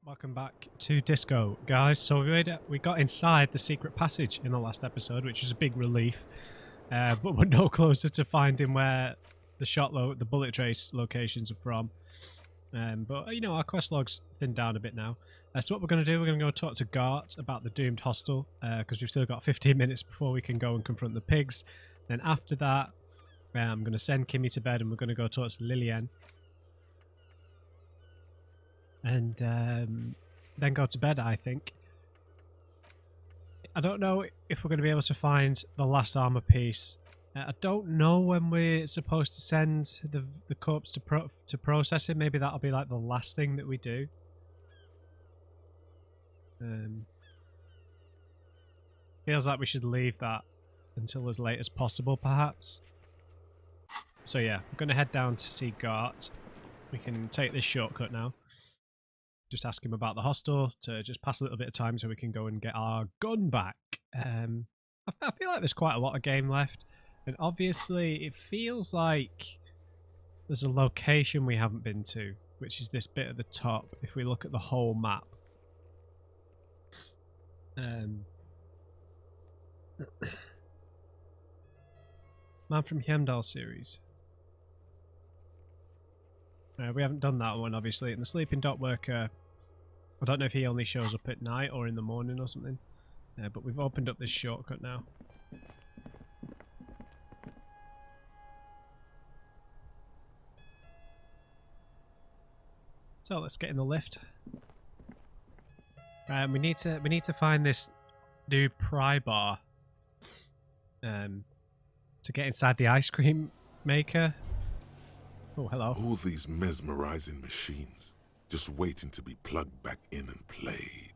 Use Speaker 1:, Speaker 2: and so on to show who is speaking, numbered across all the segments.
Speaker 1: Welcome back to Disco, guys. So we got inside the secret passage in the last episode, which was a big relief. But we're no closer to finding where the bullet trace locations are from. But you know, our quest log's thinned down a bit now. So what we're going to do, we're going to go talk to Gart about the doomed hostel, because we've still got 15 minutes before we can go and confront the pigs. Then after that, I'm going to send Kimmy to bed, and we're going to go talk to Lilienne. And then go to bed, I think. I don't know if we're going to be able to find the last armor piece. I don't know when we're supposed to send the corpse to process it. Maybe that'll be like the last thing that we do. Feels like we should leave that until as late as possible, perhaps. So yeah, we're going to head down to see Gart. We can take this shortcut now. Just ask him about the hostel to just pass a little bit of time so we can go and get our gun back. I feel like there's quite a lot of game left. And obviously it feels like there's a location we haven't been to, which is this bit at the top, if we look at the whole map. Man from Heimdall series. We haven't done that one, obviously. And the sleeping dock worker, I don't know if he only shows up at night or in the morning or something. But we've opened up this shortcut now. So let's get in the lift. We need to find this new pry bar to get inside the ice cream maker. Oh, hello.
Speaker 2: All these mesmerizing machines, just waiting to be plugged back in and played.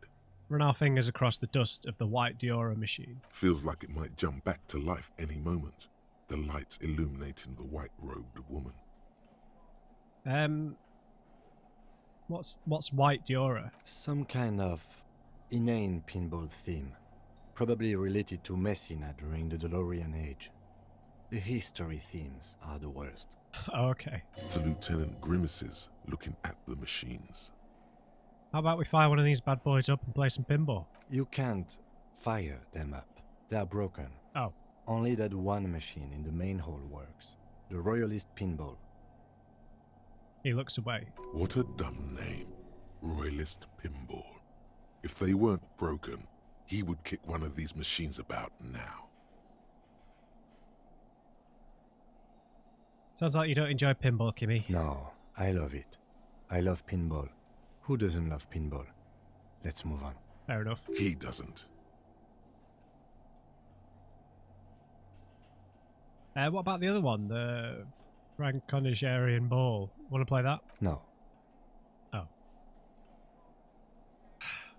Speaker 1: Run our fingers across the dust of the white Diora machine.
Speaker 2: Feels like it might jump back to life any moment. The lights illuminating the white-robed woman.
Speaker 1: What's white Diora?
Speaker 3: Some kind of inane pinball theme, probably related to Messina during the DeLorean age. The history themes are the worst.
Speaker 1: Oh, okay.
Speaker 2: The lieutenant grimaces, looking at the machines.
Speaker 1: How about we fire one of these bad boys up and play some pinball?
Speaker 3: You can't fire them up. They are broken.
Speaker 1: Oh.
Speaker 3: Only that one machine in the main hall works. The Royalist Pinball.
Speaker 1: He looks away.
Speaker 2: What a dumb name. Royalist Pinball. If they weren't broken, he would kick one of these machines about now.
Speaker 1: Sounds like you don't enjoy pinball, Kimmy.
Speaker 3: No, I love it. I love pinball. Who doesn't love pinball? Let's move on.
Speaker 1: Fair enough.
Speaker 2: He doesn't.
Speaker 1: What about the other one? The Franco-Nigerian ball. Want to play that?
Speaker 3: No.
Speaker 1: Oh.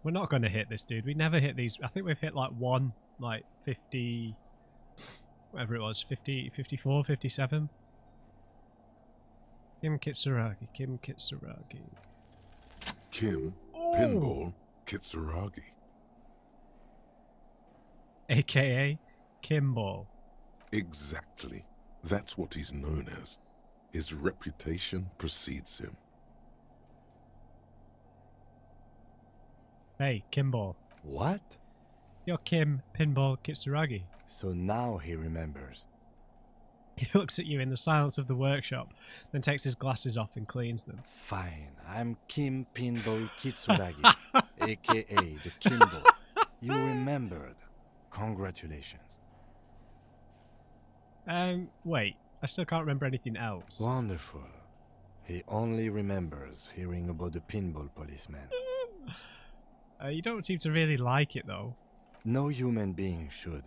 Speaker 1: We're not going to hit this, dude. We never hit these. I think we've hit like one, like 50... Whatever it was. 50, 54, 57. Kim Kitsuragi. Kim Kitsuragi.
Speaker 2: Kim,
Speaker 1: Ooh.
Speaker 2: Pinball, Kitsuragi.
Speaker 1: AKA Kimball.
Speaker 2: Exactly. That's what he's known as. His reputation precedes him.
Speaker 1: Hey, Kimball.
Speaker 3: What?
Speaker 1: You're Kim Pinball Kitsuragi.
Speaker 3: So now he remembers.
Speaker 1: He looks at you in the silence of the workshop, then takes his glasses off and cleans them.
Speaker 3: Fine, I'm Kim Pinball Kitsuragi, aka the Kimball. You remembered. Congratulations.
Speaker 1: Wait. I still can't remember anything else.
Speaker 3: Wonderful. He only remembers hearing about the pinball policeman.
Speaker 1: You don't seem to really like it, though.
Speaker 3: No human being should.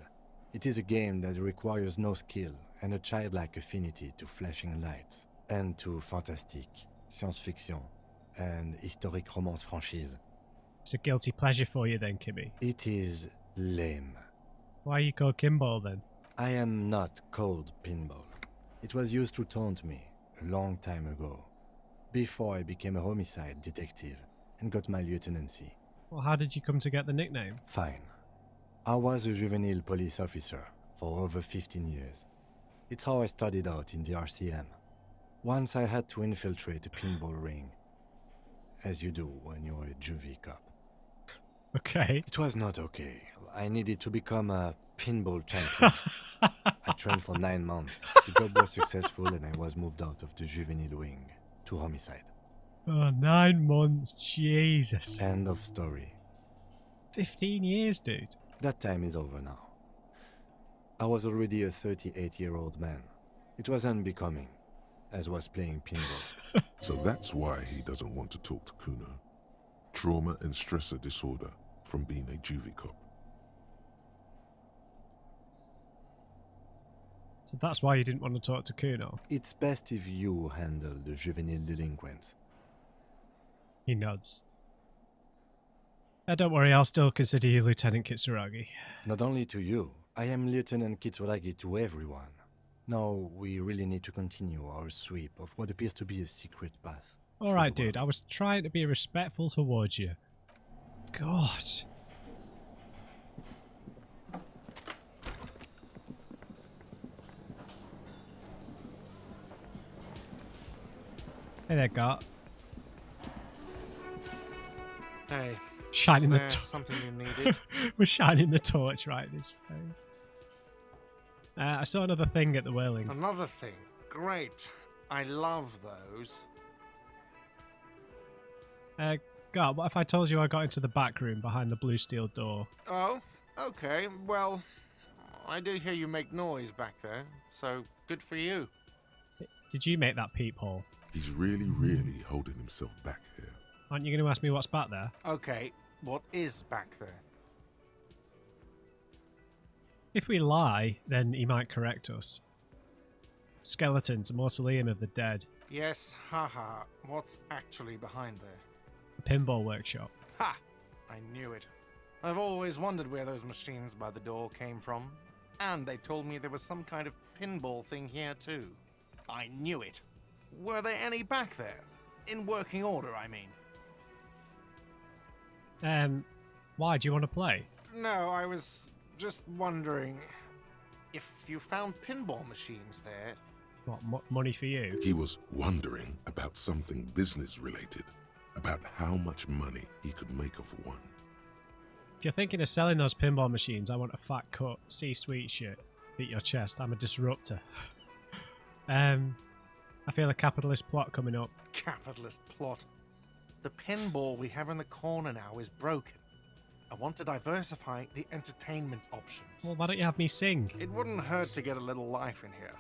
Speaker 3: It is a game that requires no skill and a childlike affinity to flashing lights and to fantastique, science-fiction, and historic romance franchise.
Speaker 1: It's a guilty pleasure for you then, Kimmy.
Speaker 3: It is lame.
Speaker 1: Why are you called Kimball then?
Speaker 3: I am not called Pinball. It was used to taunt me a long time ago, before I became a homicide detective and got my lieutenancy.
Speaker 1: Well, how did you come to get the nickname?
Speaker 3: Fine. I was a juvenile police officer for over 15 years. It's how I started out in the RCM. Once I had to infiltrate a pinball ring. as you do when you're a juvie cop.
Speaker 1: Okay.
Speaker 3: It was not okay. I needed to become a pinball champion. I trained for 9 months. The job was successful and I was moved out of the juvenile wing to homicide.
Speaker 1: Oh, 9 months. Jesus.
Speaker 3: End of story.
Speaker 1: 15 years, dude.
Speaker 3: That time is over now. I was already a 38-year-old man. It was unbecoming, as was playing pinball.
Speaker 2: So that's why he doesn't want to talk to Kuno. Trauma and stressor disorder from being a juvie cop.
Speaker 1: So that's why you didn't want to talk to Kuno.
Speaker 3: It's best if you handle the juvenile delinquents.
Speaker 1: He nods. Don't worry, I'll still consider you Lieutenant Kitsuragi.
Speaker 3: Not only to you, I am Lieutenant Kitsuragi to everyone. Now, we really need to continue our sweep of what appears to be a secret path.
Speaker 1: Alright, dude, I was trying to be respectful towards you. God. Hey there, Gart.
Speaker 4: Hey,
Speaker 1: Shining the
Speaker 4: there
Speaker 1: torch.
Speaker 4: something you needed?
Speaker 1: We're shining the torch right in his face. I saw another thing at the Whirling.
Speaker 4: Another thing. Great. I love those.
Speaker 1: God, what if I told you I got into the back room behind the blue steel door?
Speaker 4: Oh, okay. Well, I did hear you make noise back there, so good for you.
Speaker 1: Did you make that peephole?
Speaker 2: He's really holding himself back here.
Speaker 1: Aren't you going to ask me what's back there?
Speaker 4: Okay, what is back there?
Speaker 1: If we lie, then he might correct us. Skeletons, a mausoleum of the dead.
Speaker 4: Yes, haha. What's actually behind there?
Speaker 1: A pinball workshop.
Speaker 4: Ha! I knew it. I've always wondered where those machines by the door came from. And they told me there was some kind of pinball thing here too. I knew it. Were there any back there? In working order, I mean.
Speaker 1: Why? Do you want to play?
Speaker 4: No, I was just wondering if you found pinball machines there.
Speaker 1: What, money for you?
Speaker 2: He was wondering about something business related, about how much money he could make off one.
Speaker 1: If you're thinking of selling those pinball machines, I want a fat cut, C-suite shit. Beat your chest, I'm a disruptor. I feel a capitalist plot coming up.
Speaker 4: Capitalist plot. The pinball we have in the corner now is broken. I want to diversify the entertainment options.
Speaker 1: Well, why don't you have me sing?
Speaker 4: It wouldn't hurt to get a little life in here.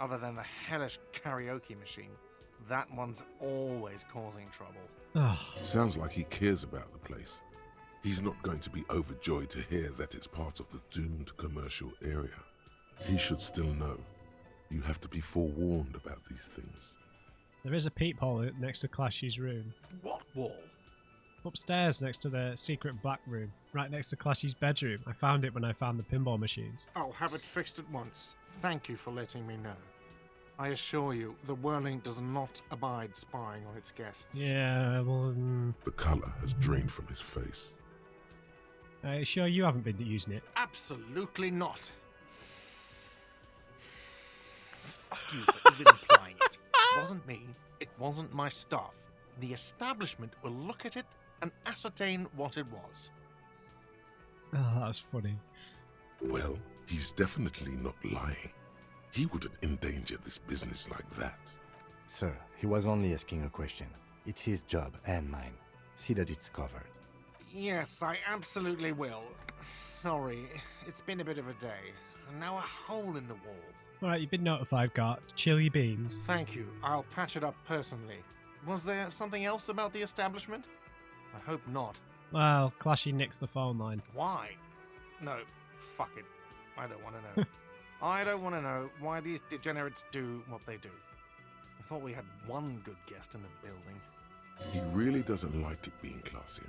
Speaker 4: Other than the hellish karaoke machine. That one's always causing trouble.
Speaker 1: Oh,
Speaker 2: Sounds like he cares about the place. He's not going to be overjoyed to hear that it's part of the doomed commercial area. He should still know. You have to be forewarned about these things.
Speaker 1: there is a peephole next to Clashy's room.
Speaker 4: What wall?
Speaker 1: Upstairs next to the secret back room. Right next to Clashy's bedroom. I found it when I found the pinball machines.
Speaker 4: I'll have it fixed at once. Thank you for letting me know. I assure you, the Whirling does not abide spying on its guests.
Speaker 1: Yeah, well,
Speaker 2: The colour has drained from his face.
Speaker 1: sure you haven't been using it.
Speaker 4: Absolutely not. Fuck you for even implying it. It wasn't me. It wasn't my stuff. The establishment will look at it and ascertain what it was.
Speaker 1: Oh, that's funny.
Speaker 2: Well, he's definitely not lying. He wouldn't endanger this business like that.
Speaker 3: Sir, he was only asking a question. It's his job and mine. See that it's covered.
Speaker 4: Yes, I absolutely will. Sorry, it's been a bit of a day. And now a hole in the wall.
Speaker 1: Alright, you've been notified, Gart. Chill your beans.
Speaker 4: Thank you. I'll patch it up personally. Was there something else about the establishment? I hope not.
Speaker 1: Well, Clashy nixed the phone line.
Speaker 4: Why? No, fuck it. I don't want to know. I don't want to know why these degenerates do what they do. I thought we had one good guest in the building.
Speaker 2: He really doesn't like it being classier.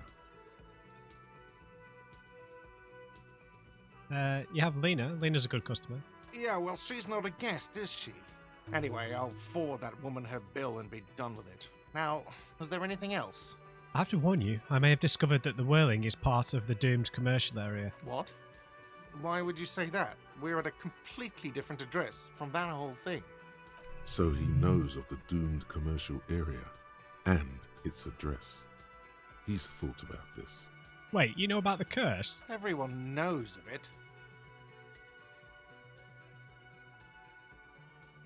Speaker 1: You have Lena. Lena's a good customer.
Speaker 4: Yeah, well, she's not a guest, is she? Anyway, I'll forward that woman her bill and be done with it. Now, was there anything else?
Speaker 1: I have to warn you, I may have discovered that the Whirling is part of the doomed commercial area.
Speaker 4: What? Why would you say that? We're at a completely different address from that whole thing.
Speaker 2: So he knows of the doomed commercial area and its address. He's thought about this.
Speaker 1: Wait, you know about the curse?
Speaker 4: Everyone knows of it.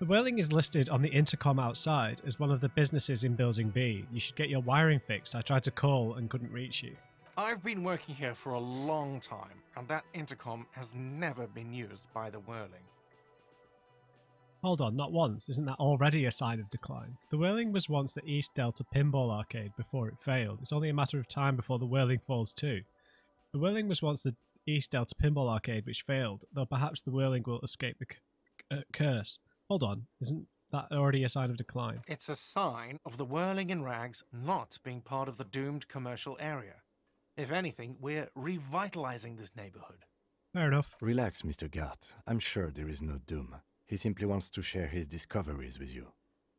Speaker 1: The Whirling is listed on the intercom outside as one of the businesses in Building B. You should get your wiring fixed. I tried to call and couldn't reach you.
Speaker 4: I've been working here for a long time, and that intercom has never been used by the Whirling.
Speaker 1: Hold on, not once. Isn't that already a sign of decline? The Whirling was once the East Delta Pinball Arcade before it failed. It's only a matter of time before the Whirling falls too. The Whirling was once the East Delta Pinball Arcade which failed, though perhaps the Whirling will escape the curse. Hold on, isn't that already a sign of decline?
Speaker 4: It's a sign of the Whirling in Rags not being part of the doomed commercial area. If anything, we're revitalizing this neighborhood.
Speaker 1: Fair enough.
Speaker 3: Relax, Mr. Gart. I'm sure there is no doom. He simply wants to share his discoveries with you.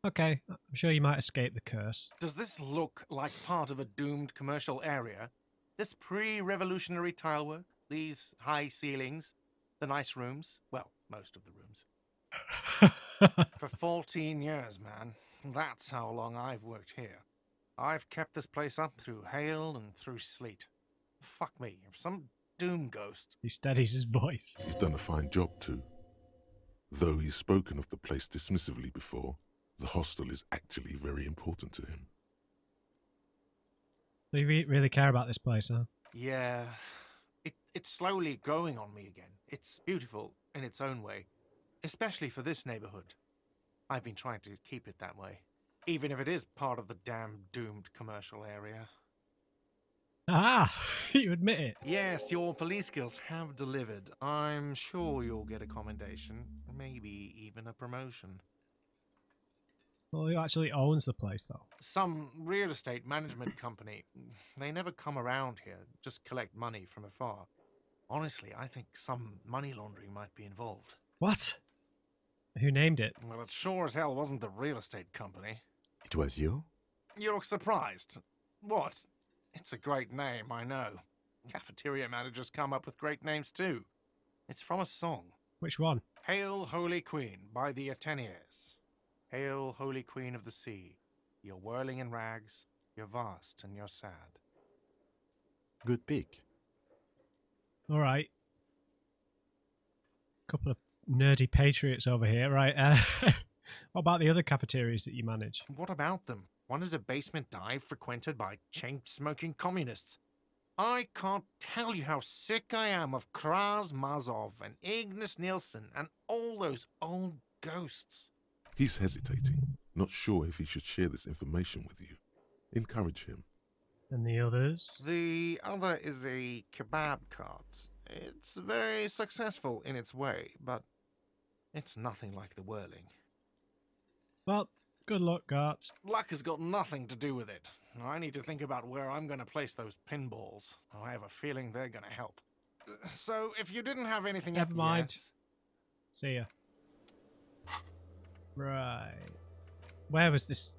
Speaker 1: Okay, I'm sure you might escape the curse.
Speaker 4: Does this look like part of a doomed commercial area? This pre-revolutionary tilework, these high ceilings, the nice rooms, well, most of the rooms. For 14 years, man. That's how long I've worked here. I've kept this place up through hail and through sleet. Fuck me, if some doom ghost...
Speaker 1: He steadies his voice.
Speaker 2: He's done a fine job too. Though he's spoken of the place dismissively before, the hostel is actually very important to him.
Speaker 1: So you really care about this place, huh?
Speaker 4: Yeah, it's slowly growing on me again. It's beautiful in its own way, especially for this neighborhood. I've been trying to keep it that way, even if it is part of the damn doomed commercial area.
Speaker 1: Ah, you admit it.
Speaker 4: Yes, your police skills have delivered. I'm sure you'll get a commendation, maybe even a promotion.
Speaker 1: Well, who actually owns the place, though?
Speaker 4: Some real estate management company. They never come around here, just collect money from afar. Honestly, I think some money laundering might be involved.
Speaker 1: What? Who named it?
Speaker 4: Well, it sure as hell wasn't the real estate company.
Speaker 3: It was you?
Speaker 4: You look surprised. What? It's a great name, I know. Cafeteria managers come up with great names too. It's from a song.
Speaker 1: Which one?
Speaker 4: Hail, Holy Queen, by the Ateneers. Hail, Holy Queen of the Sea. You're whirling in rags, you're vast and you're sad.
Speaker 3: Good pick.
Speaker 1: All right. Couple of nerdy patriots over here, right? What about the other cafeterias that you manage?
Speaker 4: What about them? One is a basement dive frequented by chain-smoking communists. I can't tell you how sick I am of Kraz Mazov and Ignis Nielsen and all those old ghosts.
Speaker 2: He's hesitating, not sure if he should share this information with you. Encourage him.
Speaker 1: And the others?
Speaker 4: The other is a kebab cart. It's very successful in its way, but it's nothing like the Whirling.
Speaker 1: Well, good luck, Gart.
Speaker 4: Luck has got nothing to do with it. I need to think about where I'm going to place those pinballs. I have a feeling they're going to help. So, if you didn't have anything...
Speaker 1: Never mind.
Speaker 4: Yet...
Speaker 1: See ya. Right. Where was this?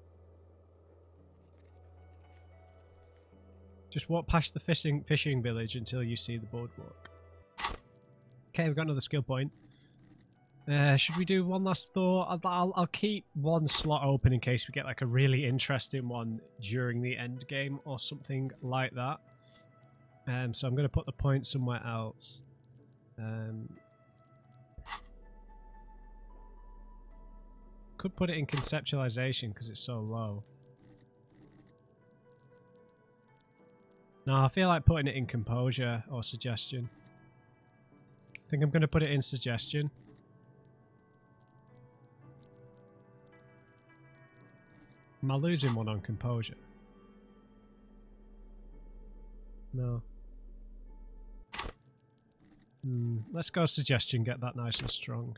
Speaker 1: Just walk past the fishing village until you see the boardwalk. Okay, we've got another skill point. Should we do one last thought? I'll keep one slot open in case we get like a really interesting one during the end game or something like that. So I'm going to put the point somewhere else. Could put it in conceptualization because it's so low. No, I feel like putting it in composure or suggestion. I think I'm going to put it in suggestion. Am I losing one on composure? No. Let's go suggestion, get that nice and strong.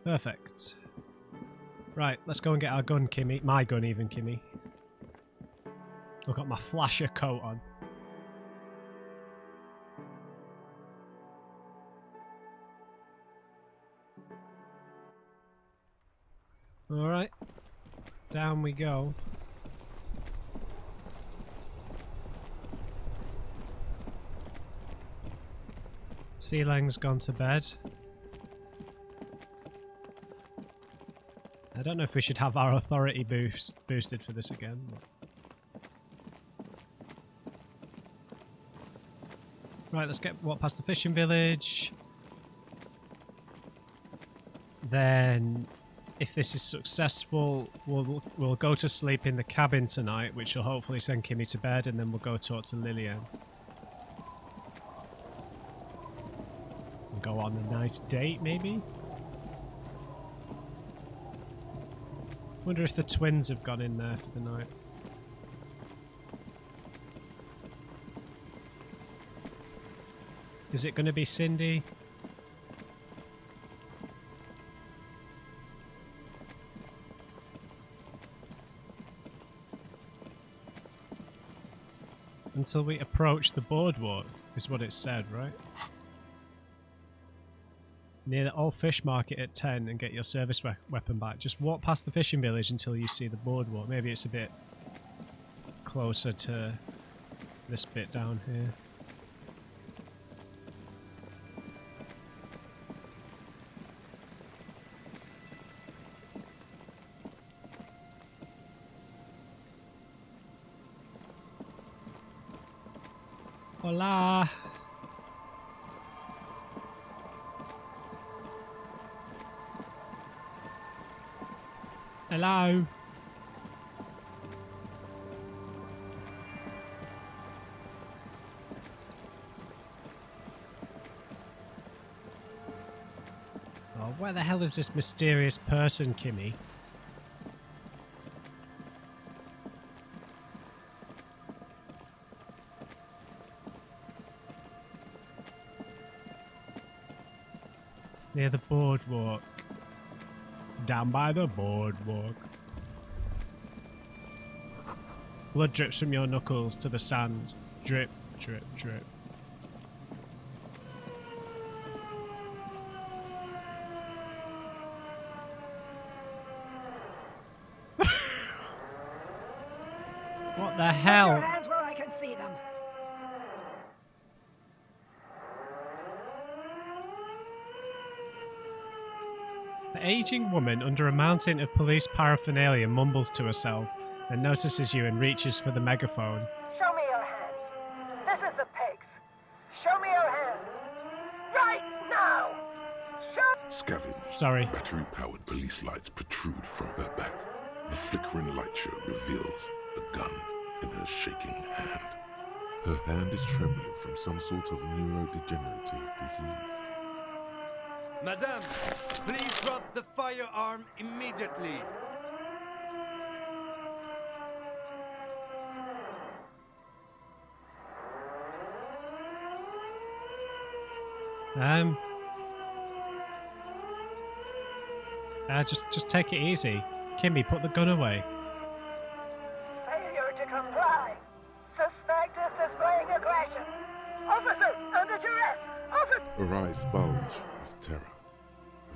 Speaker 1: Perfect. Right, let's go and get our gun, Kimmy. My gun, even, Kimmy. I've got my flasher coat on. Alright. Down we go. Sea Lang's gone to bed. I don't know if we should have our authority boosted for this again. Right, let's walk past the fishing village. Then, if this is successful, we'll go to sleep in the cabin tonight, which will hopefully send Kimmy to bed, and then we'll go talk to Lilienne. And go on a nice date, maybe? Wonder if the twins have gone in there for the night. Is it going to be Cindy? Until we approach the boardwalk, is what it said, right? Near the old fish market at 10 and get your service weapon back. Just walk past the fishing village until you see the boardwalk. Maybe it's a bit closer to this bit down here. Hola! Hello! Oh, where the hell is this mysterious person, Kimmy? Near the boardwalk. Down by the boardwalk. Blood drips from your knuckles to the sand. Drip, drip, drip. What the hell?
Speaker 5: Put your hands where I can see them.
Speaker 1: The aging woman under a mountain of police paraphernalia mumbles to herself, then notices you and reaches for the megaphone.
Speaker 5: Show me your hands. This is the pigs. Show me your hands. Right now.
Speaker 2: Scavenge.
Speaker 1: Sorry.
Speaker 2: Battery-powered police lights protrude from her back. The flickering light show reveals a gun in her shaking hand. Her hand is trembling from some sort of neurodegenerative disease.
Speaker 6: Madame, please drop the firearm immediately.
Speaker 1: Just take it easy. Kimmy, put the gun away.
Speaker 5: Failure to comply. Suspect is displaying aggression. Officer, under duress. Officer.
Speaker 2: Her eyes bulge with terror.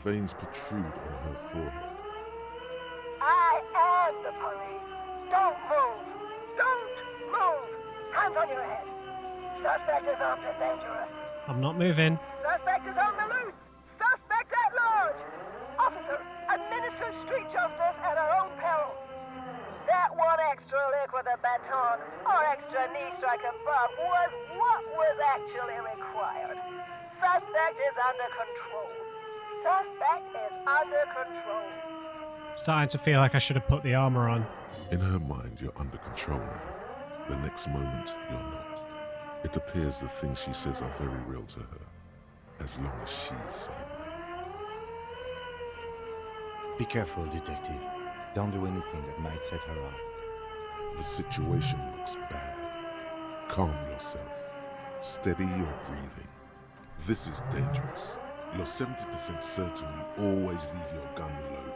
Speaker 2: Veins protrude on her forehead.
Speaker 5: I am the police. Don't move. Don't move. Hands on your head. Suspect is armed and dangerous.
Speaker 1: I'm not moving.
Speaker 5: Suspect is on the loose. Suspect at large. Officer, administer street justice at our own peril. That one extra lick with a baton or extra knee strike above was what was actually required. Suspect is under control. Suspect is under control.
Speaker 1: Starting to feel like I should have put the armor on.
Speaker 2: In her mind, you're under control now. The next moment, you're not. It appears the things she says are very real to her, as long as she's saying them.
Speaker 3: Be careful, detective. Don't do anything that might set her off.
Speaker 2: The situation looks bad. Calm yourself. Steady your breathing. This is dangerous. You're 70% certain you always leave your gun loaded.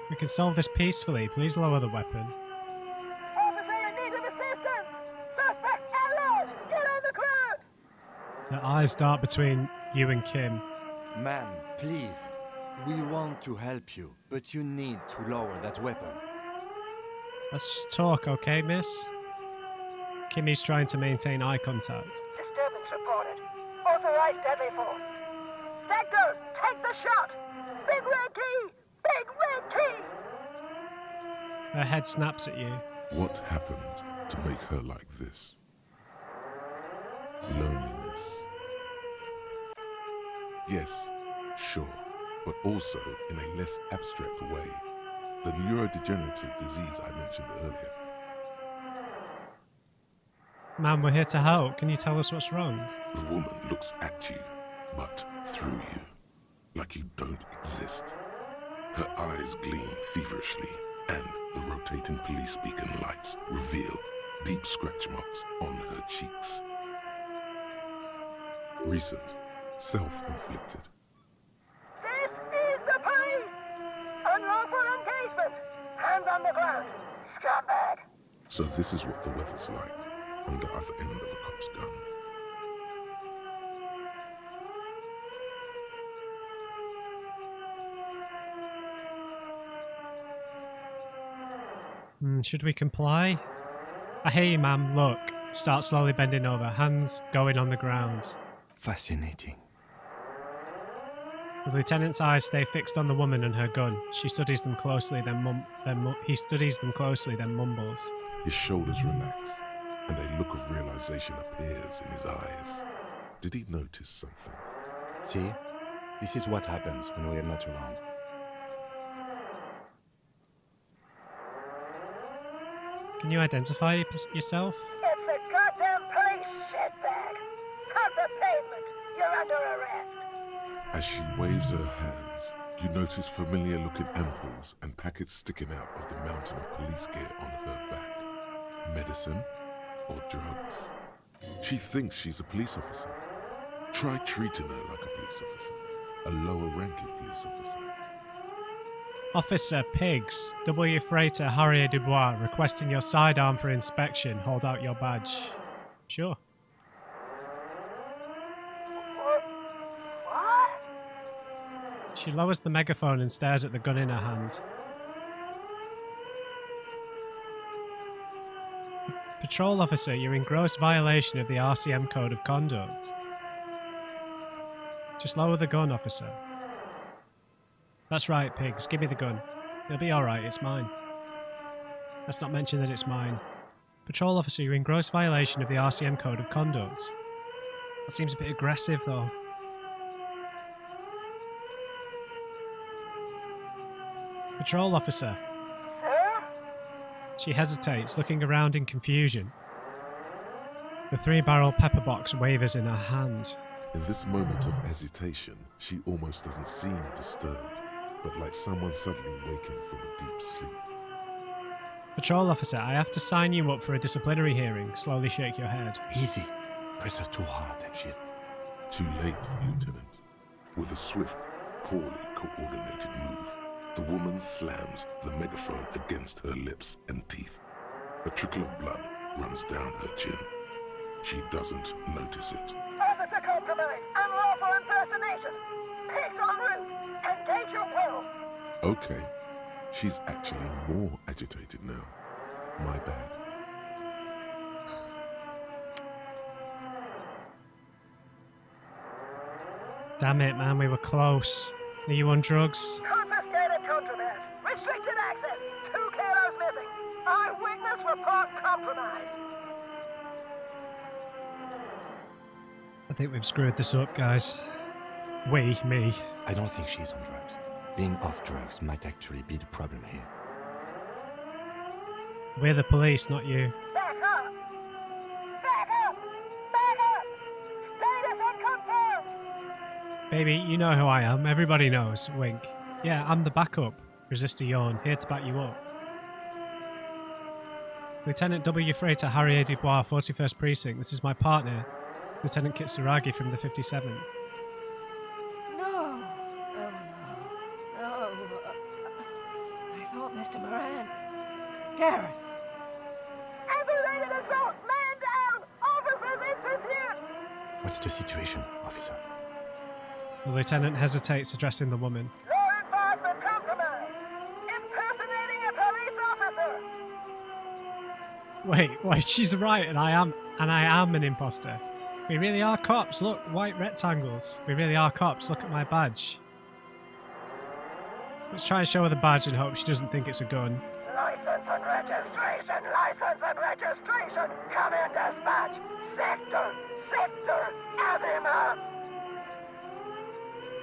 Speaker 1: We can solve this peacefully. Please lower the weapon.
Speaker 5: Officer in need of assistance. Suspect at large. Get on the ground.
Speaker 1: The eyes dart between you and Kim.
Speaker 3: Ma'am, please. We want to help you, but you need to lower that weapon.
Speaker 1: Let's just talk, okay, miss? Kimmy's trying to maintain eye contact.
Speaker 5: Disturbance reported. Authorized deadly force. Sector, take the shot! Big red key! Big red key!
Speaker 1: Her head snaps at you.
Speaker 2: What happened to make her like this? Loneliness. Yes, sure, but also in a less abstract way. The neurodegenerative disease I mentioned earlier.
Speaker 1: Ma'am, we're here to help. Can you tell us what's wrong?
Speaker 2: The woman looks at you, but through you, like you don't exist. Her eyes gleam feverishly, and the rotating police beacon lights reveal deep scratch marks on her cheeks. Recent, self-inflicted.
Speaker 5: This is the police! Unlawful engagement! Hands on the ground! Scumbag!
Speaker 2: So this is what the weather's like on the other end of a cop's gun.
Speaker 1: Should we comply? I hear you, ma'am. Look. Start slowly bending over. Hands going on the ground.
Speaker 3: Fascinating.
Speaker 1: The lieutenant's eyes stay fixed on the woman and her gun. She studies them closely, he studies them closely, then mumbles.
Speaker 2: His shoulders relax, and a look of realization appears in his eyes. Did he notice something?
Speaker 3: See? This is what happens when we are not around.
Speaker 1: Can you identify yourself?
Speaker 5: It's the goddamn police, shitbag! Cut the pavement! You're under arrest!
Speaker 2: As she waves her hands, you notice familiar-looking ampoules and packets sticking out of the mountain of police gear on her back. Medicine or drugs? She thinks she's a police officer. Try treating her like a police officer. A lower-ranking police officer.
Speaker 1: Officer Pigs, W. Freighter Harrier Dubois, requesting your sidearm for inspection. Hold out your badge. Sure.
Speaker 5: What?
Speaker 1: She lowers the megaphone and stares at the gun in her hand. Patrol officer, you're in gross violation of the RCM Code of Conduct. Just lower the gun, officer. That's right, Pigs. Give me the gun. It'll be alright, it's mine. Let's not mention that it's mine. Patrol officer, you're in gross violation of the RCM Code of Conduct. That seems a bit aggressive, though. Patrol officer.
Speaker 5: Sir?
Speaker 1: She hesitates, looking around in confusion. The 3-barrel pepper box wavers in her hand.
Speaker 2: In this moment of hesitation, she almost doesn't seem disturbed, but like someone suddenly waking from a deep sleep.
Speaker 1: Patrol officer, I have to sign you up for a disciplinary hearing. Slowly shake your head.
Speaker 3: Easy. Press her too hard and shit.
Speaker 2: Too late, Lieutenant. With a swift, poorly coordinated move, the woman slams the megaphone against her lips and teeth. A trickle of blood runs down her chin. She doesn't notice it.
Speaker 5: Officer compromise! Unlawful impersonation! Pigs en route! Engage your will!
Speaker 2: Okay. She's actually more agitated now. My bad.
Speaker 1: Damn it, man, we were close. Are you on drugs?
Speaker 5: Confiscated contraband! Restricted access! 2 kilos missing! Eyewitness report compromised!
Speaker 1: I think we've screwed this up, guys. Me.
Speaker 3: I don't think she's on drugs. Being off drugs might actually be the problem here.
Speaker 1: We're the police, not you.
Speaker 5: Back up! Back up! Back up! Status unconfirmed!
Speaker 1: Baby, you know who I am. Everybody knows. Wink. Yeah, I'm the backup. Resist a yawn. Here to back you up. Lieutenant W. Freighter Harrier Dubois, 41st Precinct. This is my partner, Lieutenant Kitsuragi from the 57th.
Speaker 7: No. I thought Mr. Moran. Gareth.
Speaker 5: Aggravated assault! Man down! Officers in pursuit!
Speaker 3: What's the situation, officer?
Speaker 1: The lieutenant hesitates, addressing the woman.
Speaker 5: Law enforcement compromised! Impersonating a police officer!
Speaker 1: Wait, she's right, and I am an imposter. We really are cops. Look, white rectangles. We really are cops. Look at my badge. Let's try and show her the badge and hope she doesn't think it's a gun.
Speaker 5: License and registration, license and registration. Come in, dispatch. Sector, Azimuth.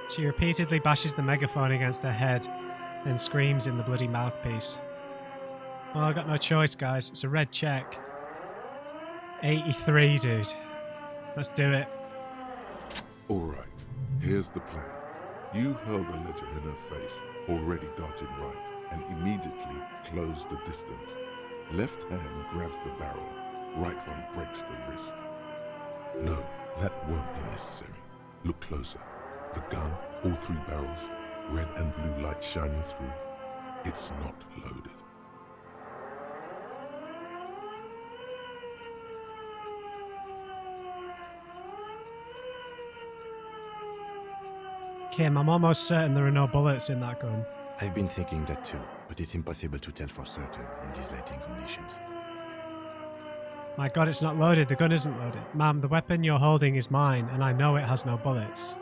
Speaker 1: She repeatedly bashes the megaphone against her head, then screams in the bloody mouthpiece. Well, I got no choice, guys. It's a red check. 83, dude. Let's do it.
Speaker 2: Alright, here's the plan. You hurl the ledger in her face, already darting right, and immediately close the distance. Left hand grabs the barrel, right one breaks the wrist. No, that won't be necessary. Look closer. The gun, all 3 barrels, red and blue light shining through. It's not loaded.
Speaker 1: Kim, I'm almost certain there are no bullets in that gun.
Speaker 3: I've been thinking that too, but it's impossible to tell for certain in these lighting conditions.
Speaker 1: My god, it's not loaded. The gun isn't loaded. Ma'am, the weapon you're holding is mine, and I know it has no bullets.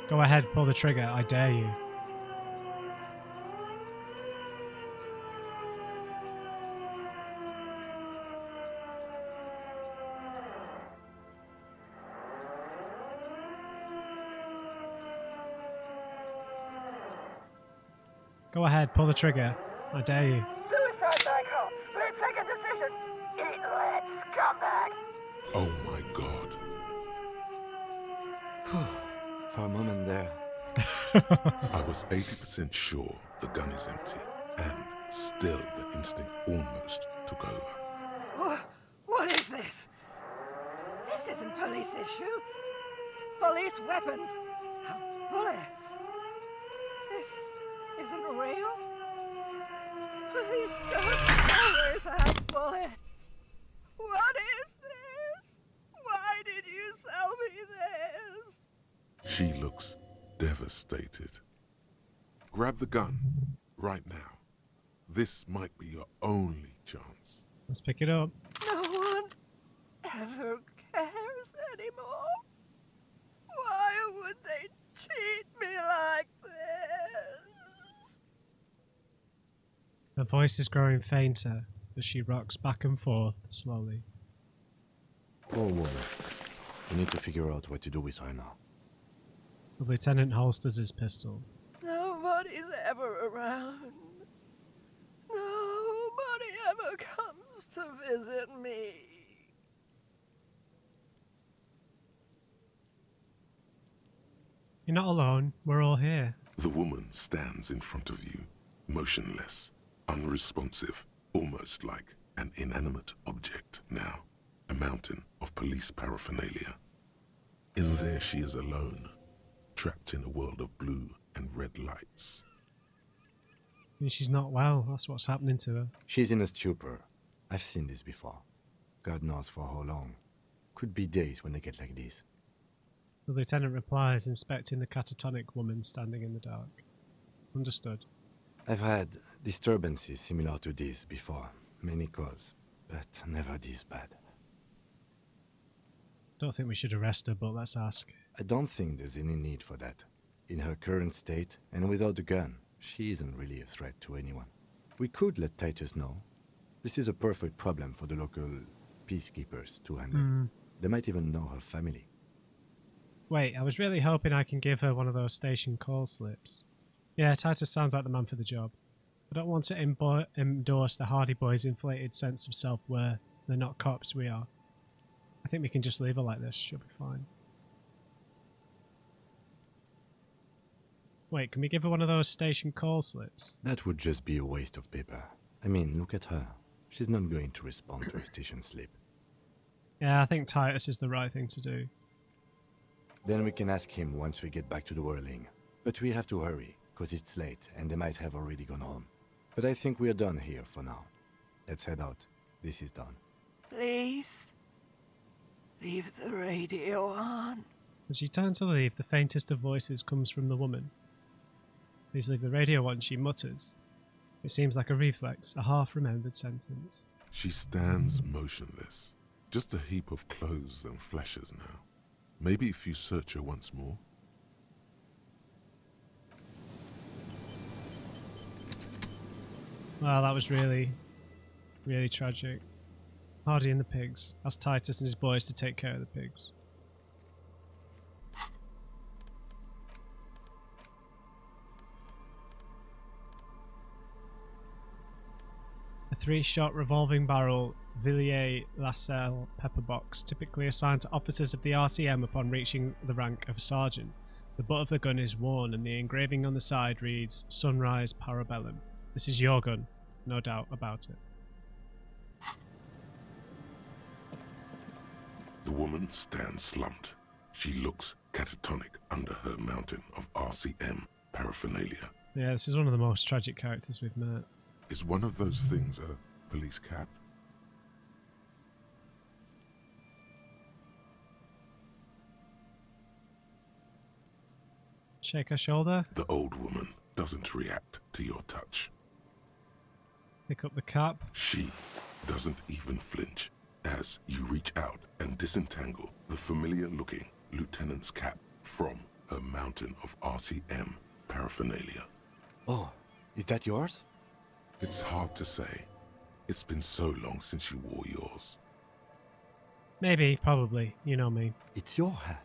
Speaker 1: Go ahead, pull the trigger. I dare you. Go ahead, pull the trigger. I dare you.
Speaker 5: Suicide by cop. Split-second decision. Eat lead, scumbag.
Speaker 2: Oh my god.
Speaker 3: For a moment there,
Speaker 2: I was 80% sure the gun is empty, and still the instinct almost took over.
Speaker 7: What is this? This isn't police issue. Police weapons have bullets. This isn't real. Police guns always have bullets. What is this? Why did you sell me this?
Speaker 2: She looks devastated. Grab the gun, right now. This might be your only chance.
Speaker 1: Let's pick it up.
Speaker 7: No one ever cares anymore. Why would they treat me like this?
Speaker 1: Her voice is growing fainter as she rocks back and forth slowly.
Speaker 3: poor woman. We need to figure out what to do with her now.
Speaker 1: The lieutenant holsters his pistol.
Speaker 7: Nobody's ever around. Nobody ever comes to visit me.
Speaker 1: You're not alone. We're all here.
Speaker 2: The woman stands in front of you, motionless, unresponsive, almost like an inanimate object now. A mountain of police paraphernalia. In there she is alone, trapped in a world of blue and red lights.
Speaker 1: And she's not well. That's what's happening to her.
Speaker 3: She's in a stupor. I've seen this before. God knows for how long. Could be days when they get like this.
Speaker 1: The lieutenant replies, inspecting the catatonic woman standing in the dark. Understood.
Speaker 3: I've had disturbances similar to this before. Many calls, but never this bad.
Speaker 1: Don't think we should arrest her, but let's ask.
Speaker 3: I don't think there's any need for that. In her current state, and without a gun, she isn't really a threat to anyone. We could let Titus know. This is a perfect problem for the local peacekeepers to handle. They might even know her family.
Speaker 1: Wait, I was really hoping I can give her one of those station call slips. Yeah, Titus sounds like the man for the job. I don't want to endorse the Hardy Boys' inflated sense of self-worth. They're not cops, we are. I think we can just leave her like this. She'll be fine. Wait, can we give her one of those station call slips?
Speaker 3: That would just be a waste of paper. I mean, look at her. She's not going to respond to a station slip.
Speaker 1: Yeah, I think Titus is the right thing to do.
Speaker 3: Then we can ask him once we get back to the whirling. But we have to hurry, because it's late and they might have already gone home. But I think we're done here for now. Let's head out. This is done.
Speaker 7: Please, leave the radio on.
Speaker 1: As she turns to leave, the faintest of voices comes from the woman. Please leave the radio on, she mutters. It seems like a reflex, a half-remembered sentence.
Speaker 2: She stands motionless, just a heap of clothes and fleshes now. Maybe if you search her once more.
Speaker 1: Well, that was really, really tragic. Hardy and the pigs. Ask Titus and his boys to take care of the pigs. A 3-shot revolving barrel Villiers Lasalle pepper box, typically assigned to officers of the RCM upon reaching the rank of sergeant. The butt of the gun is worn and the engraving on the side reads Sunrise Parabellum. This is your gun, no doubt about it.
Speaker 2: The woman stands slumped. She looks catatonic under her mountain of RCM paraphernalia.
Speaker 1: Yeah, this is one of the most tragic characters we've met.
Speaker 2: Is one of those things a police cap?
Speaker 1: Shake her shoulder.
Speaker 2: The old woman doesn't react to your touch.
Speaker 1: Pick up the cap.
Speaker 2: She doesn't even flinch as you reach out and disentangle the familiar-looking lieutenant's cap from her mountain of RCM paraphernalia.
Speaker 3: Oh, is that yours?
Speaker 2: It's hard to say. It's been so long since you wore yours.
Speaker 1: Maybe, probably. You know me.
Speaker 3: It's your hat.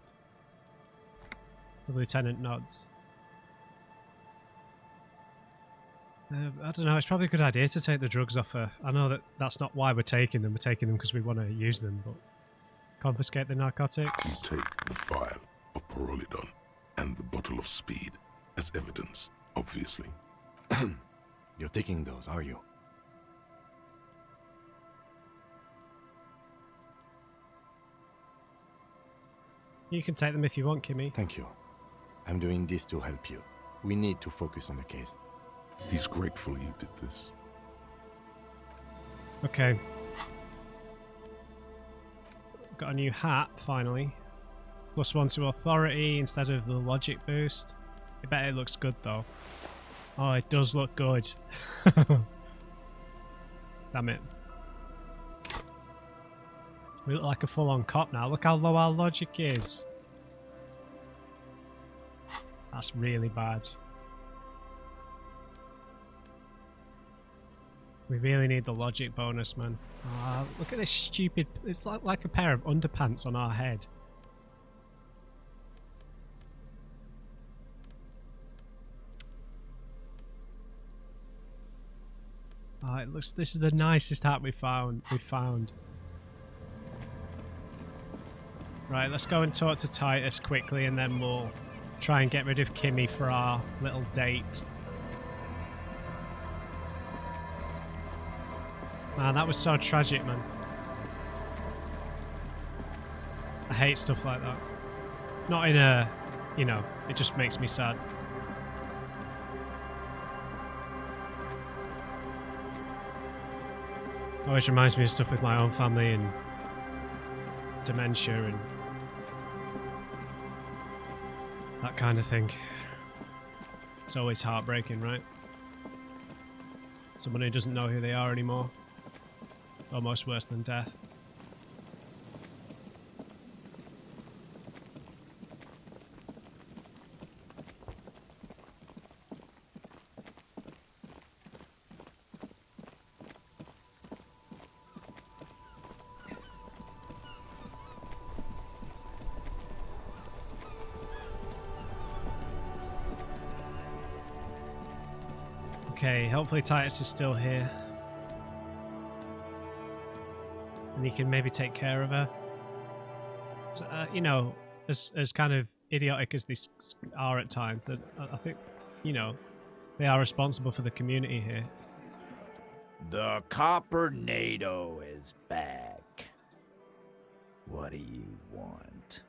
Speaker 1: The lieutenant nods. I don't know, it's probably a good idea to take the drugs off her. I know that that's not why we're taking them. We're taking them because we want to use them, but confiscate the narcotics.
Speaker 2: You take the vial of Pyrrolidon and the bottle of speed as evidence, obviously.
Speaker 3: You're taking those, are you?
Speaker 1: You can take them if you want, Kimmy.
Speaker 3: Thank you. I'm doing this to help you. We need to focus on the case.
Speaker 2: He's grateful you did this.
Speaker 1: Okay. Got a new hat, finally. +1 to authority instead of the logic boost. I bet it looks good, though. Oh, it does look good. Damn it. We look like a full-on cop now. Look how low our logic is. That's really bad. We really need the logic bonus, man. Oh, look at this stupid... It's like a pair of underpants on our head. Oh, it looks... This is the nicest hat we found. Right, let's go and talk to Titus quickly, and then we'll try and get rid of Kimmy for our little date. Man, that was so tragic, man. I hate stuff like that. Not in a... You know, it just makes me sad. Always reminds me of stuff with my own family and dementia and that kind of thing. It's always heartbreaking, right? Someone who doesn't know who they are anymore. Almost worse than death. Okay, hopefully Titus is still here. And he can maybe take care of her. You know, as kind of idiotic as these are at times, that I think, you know, they are responsible for the community here.
Speaker 8: The Copper-nado is back. What do you want?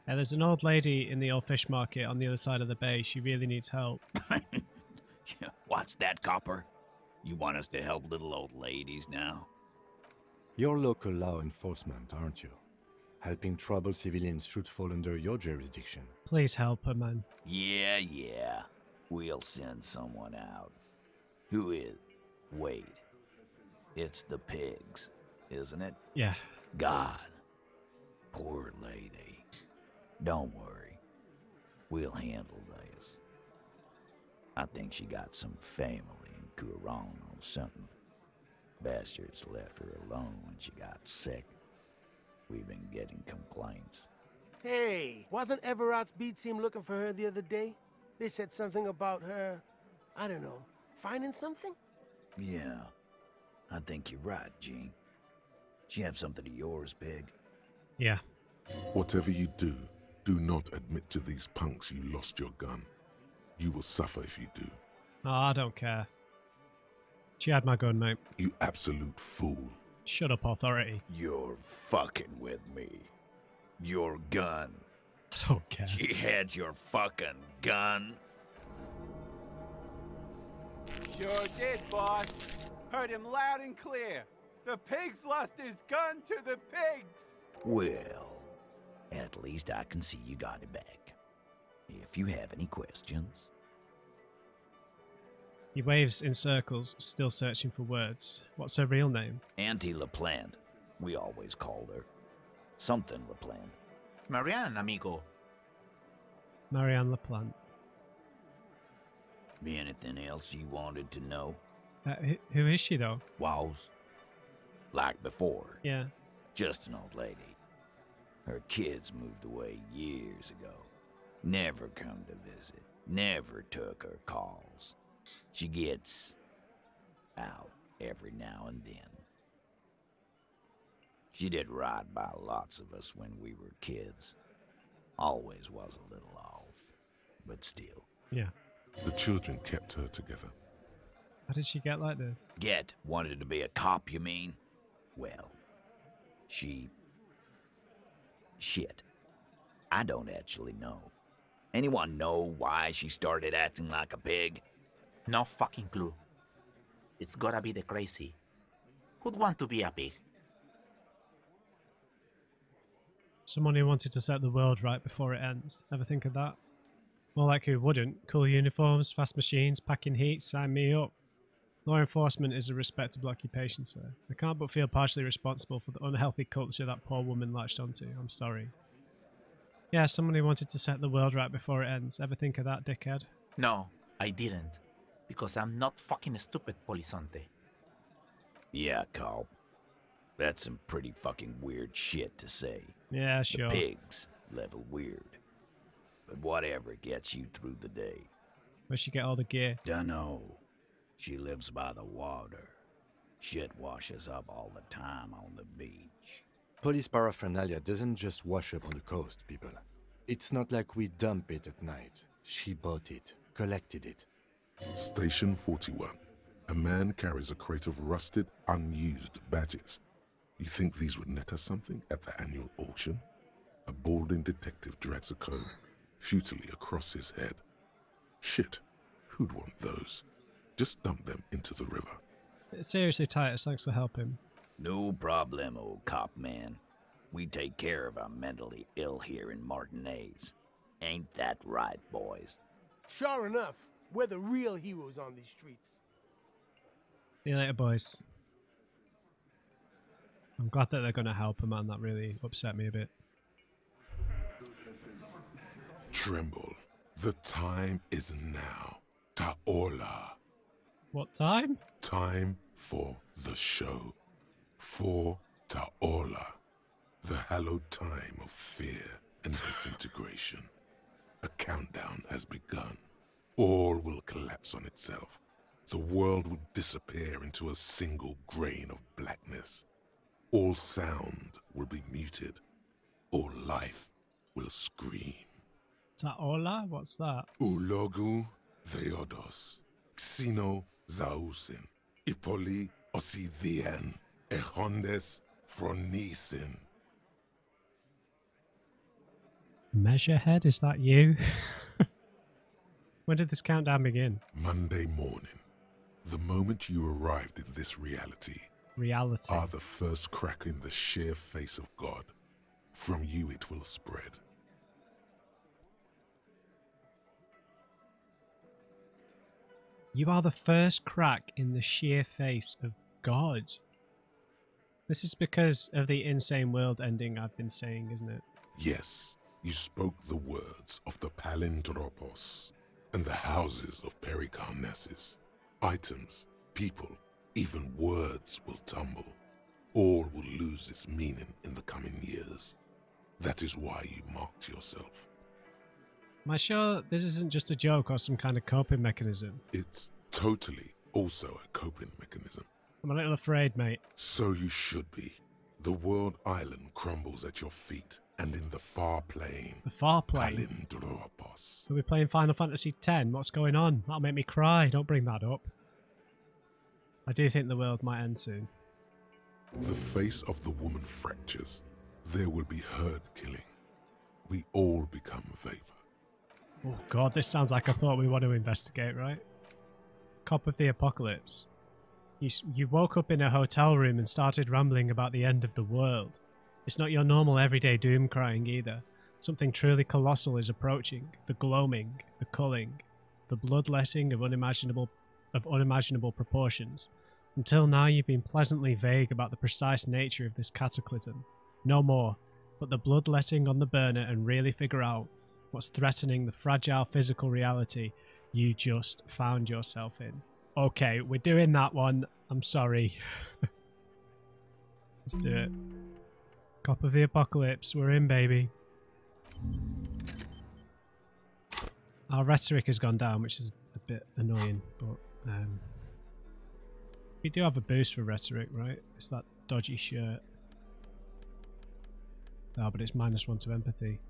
Speaker 1: Yeah, there's an old lady in the old fish market on the other side of the bay. She really needs help.
Speaker 8: What's that, Copper? You want us to help little old ladies now?
Speaker 3: You're local law enforcement, aren't you? Helping troubled civilians should fall under your jurisdiction.
Speaker 1: Please help her, man.
Speaker 8: Yeah. We'll send someone out. Who is? Wait. It's the pigs, isn't it?
Speaker 1: Yeah.
Speaker 8: God. Poor lady. Don't worry. We'll handle this. I think she got some family in Kuron or something. Bastards left her alone when she got sick. We've been getting complaints.
Speaker 9: Hey, wasn't Everard's B team looking for her the other day? They said something about her, I don't know, finding something?
Speaker 8: Yeah, I think you're right, Gene. She have something of yours, Pig?
Speaker 1: Yeah.
Speaker 2: Whatever you do, do not admit to these punks you lost your gun. You will suffer if you do.
Speaker 1: Oh, I don't care. She had my gun, mate.
Speaker 2: You absolute fool.
Speaker 1: Shut up, authority.
Speaker 8: You're fucking with me. Your gun.
Speaker 1: I don't care.
Speaker 8: She had your fucking gun.
Speaker 10: Sure did, boss. Heard him loud and clear. The pigs lost his gun to the pigs.
Speaker 8: Well, at least I can see you got it back. If you have any questions.
Speaker 1: He waves in circles, still searching for words. What's her real name?
Speaker 8: Auntie LaPlante. We always called her. Something LaPlante.
Speaker 10: Marianne, amigo.
Speaker 1: Marianne LaPlante.
Speaker 8: Be anything else you wanted to know?
Speaker 1: Who is she, though?
Speaker 8: Was? Like before.
Speaker 1: Yeah.
Speaker 8: Just an old lady. Her kids moved away years ago. Never come to visit. Never took her calls. She gets out every now and then. She did right by lots of us when we were kids. Always was a little off, but still.
Speaker 1: Yeah.
Speaker 2: The children kept her together.
Speaker 1: How did she get like this?
Speaker 8: Wanted to be a cop, you mean? Well, shit. I don't actually know. Anyone know why she started acting like a pig?
Speaker 10: No fucking clue. It's gotta be the crazy. Who'd want to be a pig?
Speaker 1: Someone who wanted to set the world right before it ends. Ever think of that? More like who wouldn't. Cool uniforms, fast machines, packing heat, sign me up. Law enforcement is a respectable occupation, sir. I can't but feel partially responsible for the unhealthy culture that poor woman latched onto. I'm sorry. Yeah, someone who wanted to set the world right before it ends. Ever think of that, dickhead?
Speaker 10: No, I didn't. Because I'm not fucking stupid, Polizonte.
Speaker 8: Yeah, Carl. That's some pretty fucking weird shit to say.
Speaker 1: Yeah, sure.
Speaker 8: The pigs level weird. But whatever gets you through the day.
Speaker 1: Where'd she get all the gear?
Speaker 8: Dunno. She lives by the water. Shit washes up all the time on the beach.
Speaker 3: Police paraphernalia doesn't just wash up on the coast, people. It's not like we dump it at night. She bought it, collected it.
Speaker 2: Station 41. A man carries a crate of rusted, unused badges. You think these would net us something at the annual auction? A balding detective drags a cone futilely across his head. Shit, who'd want those? Just dump them into the river.
Speaker 1: Seriously, Titus, thanks for helping.
Speaker 8: No problem, old cop man. We take care of our mentally ill here in Martinez. Ain't that right, boys?
Speaker 9: Sure enough, we're the real heroes on these streets.
Speaker 1: See you later, boys. I'm glad that they're going to help him, man. That really upset me a bit.
Speaker 2: Tremble. The time is now. Taola.
Speaker 1: What time?
Speaker 2: Time for the show. For Taola. The hallowed time of fear and disintegration. A countdown has begun. All will collapse on itself. The world will disappear into a single grain of blackness. All sound will be muted. All life will scream.
Speaker 1: Taola? What's that?
Speaker 2: Ulogu Theodos, Xeno Zausin, Ipoli Osidien, Echondes Fronisin.
Speaker 1: Measurehead, is that you? When did this countdown begin?
Speaker 2: Monday morning. The moment you arrived in this reality
Speaker 1: Reality.
Speaker 2: are the first crack in the sheer face of God. From you it will spread.
Speaker 1: You are the first crack in the sheer face of God. This is because of the insane world ending I've been saying, isn't it?
Speaker 2: Yes, you spoke the words of the Palindropos and the houses of Pericarnassus. Items, people, even words will tumble. All will lose its meaning in the coming years. That is why you marked yourself.
Speaker 1: Am I sure this isn't just a joke or some kind of coping mechanism?
Speaker 2: It's totally also a coping mechanism.
Speaker 1: I'm a little afraid, mate.
Speaker 2: So you should be. The world island crumbles at your feet, and in the far plain...
Speaker 1: The far plain?
Speaker 2: Palindropos.
Speaker 1: Are we playing Final Fantasy X? What's going on? That'll make me cry. Don't bring that up. I do think the world might end soon.
Speaker 2: The face of the woman fractures. There will be herd killing. We all become vapor.
Speaker 1: Oh god, this sounds like a thought we want to investigate, right? Cop of the Apocalypse. You woke up in a hotel room and started rambling about the end of the world. It's not your normal everyday doom crying either. Something truly colossal is approaching. The gloaming, the culling, the bloodletting of unimaginable proportions. Until now you've been pleasantly vague about the precise nature of this cataclysm. No more. Put the bloodletting on the burner and really figure out what's threatening the fragile physical reality you just found yourself in. Okay, we're doing that one. I'm sorry. Let's do it. Cop of the Apocalypse. We're in, baby. Our rhetoric has gone down, which is a bit annoying, but we do have a boost for rhetoric, right? It's that dodgy shirt. Oh, but it's -1 to empathy.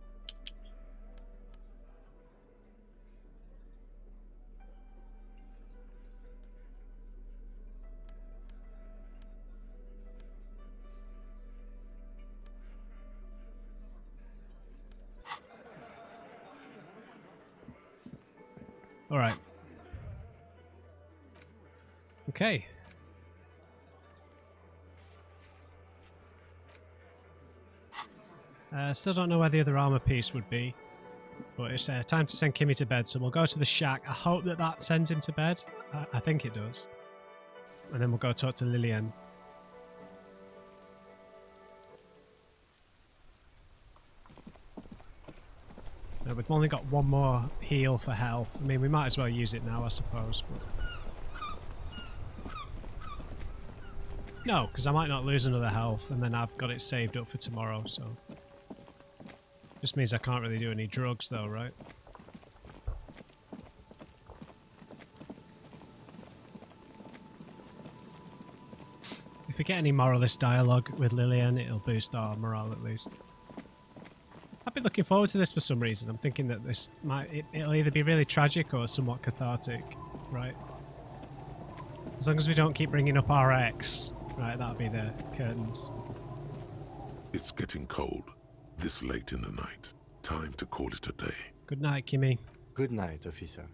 Speaker 1: All right. Okay. Still don't know where the other armor piece would be, but it's time to send Kimmy to bed, so we'll go to the shack. I hope that sends him to bed. I think it does. And then we'll go talk to Lilienne. No, we've only got one more heal for health. I mean, we might as well use it now, I suppose. But... no, because I might not lose another health, and then I've got it saved up for tomorrow, so... just means I can't really do any drugs, though, right? If we get any moralist dialogue with Lilienne, it'll boost our morale at least. I've been looking forward to this for some reason. I'm thinking that this it'll either be really tragic or somewhat cathartic, right? As long as we don't keep bringing up our ex, right, that'll be the curtains.
Speaker 2: It's getting cold. This late in the night. Time to call it a day.
Speaker 1: Good night, Kimmy.
Speaker 3: Good night, officer.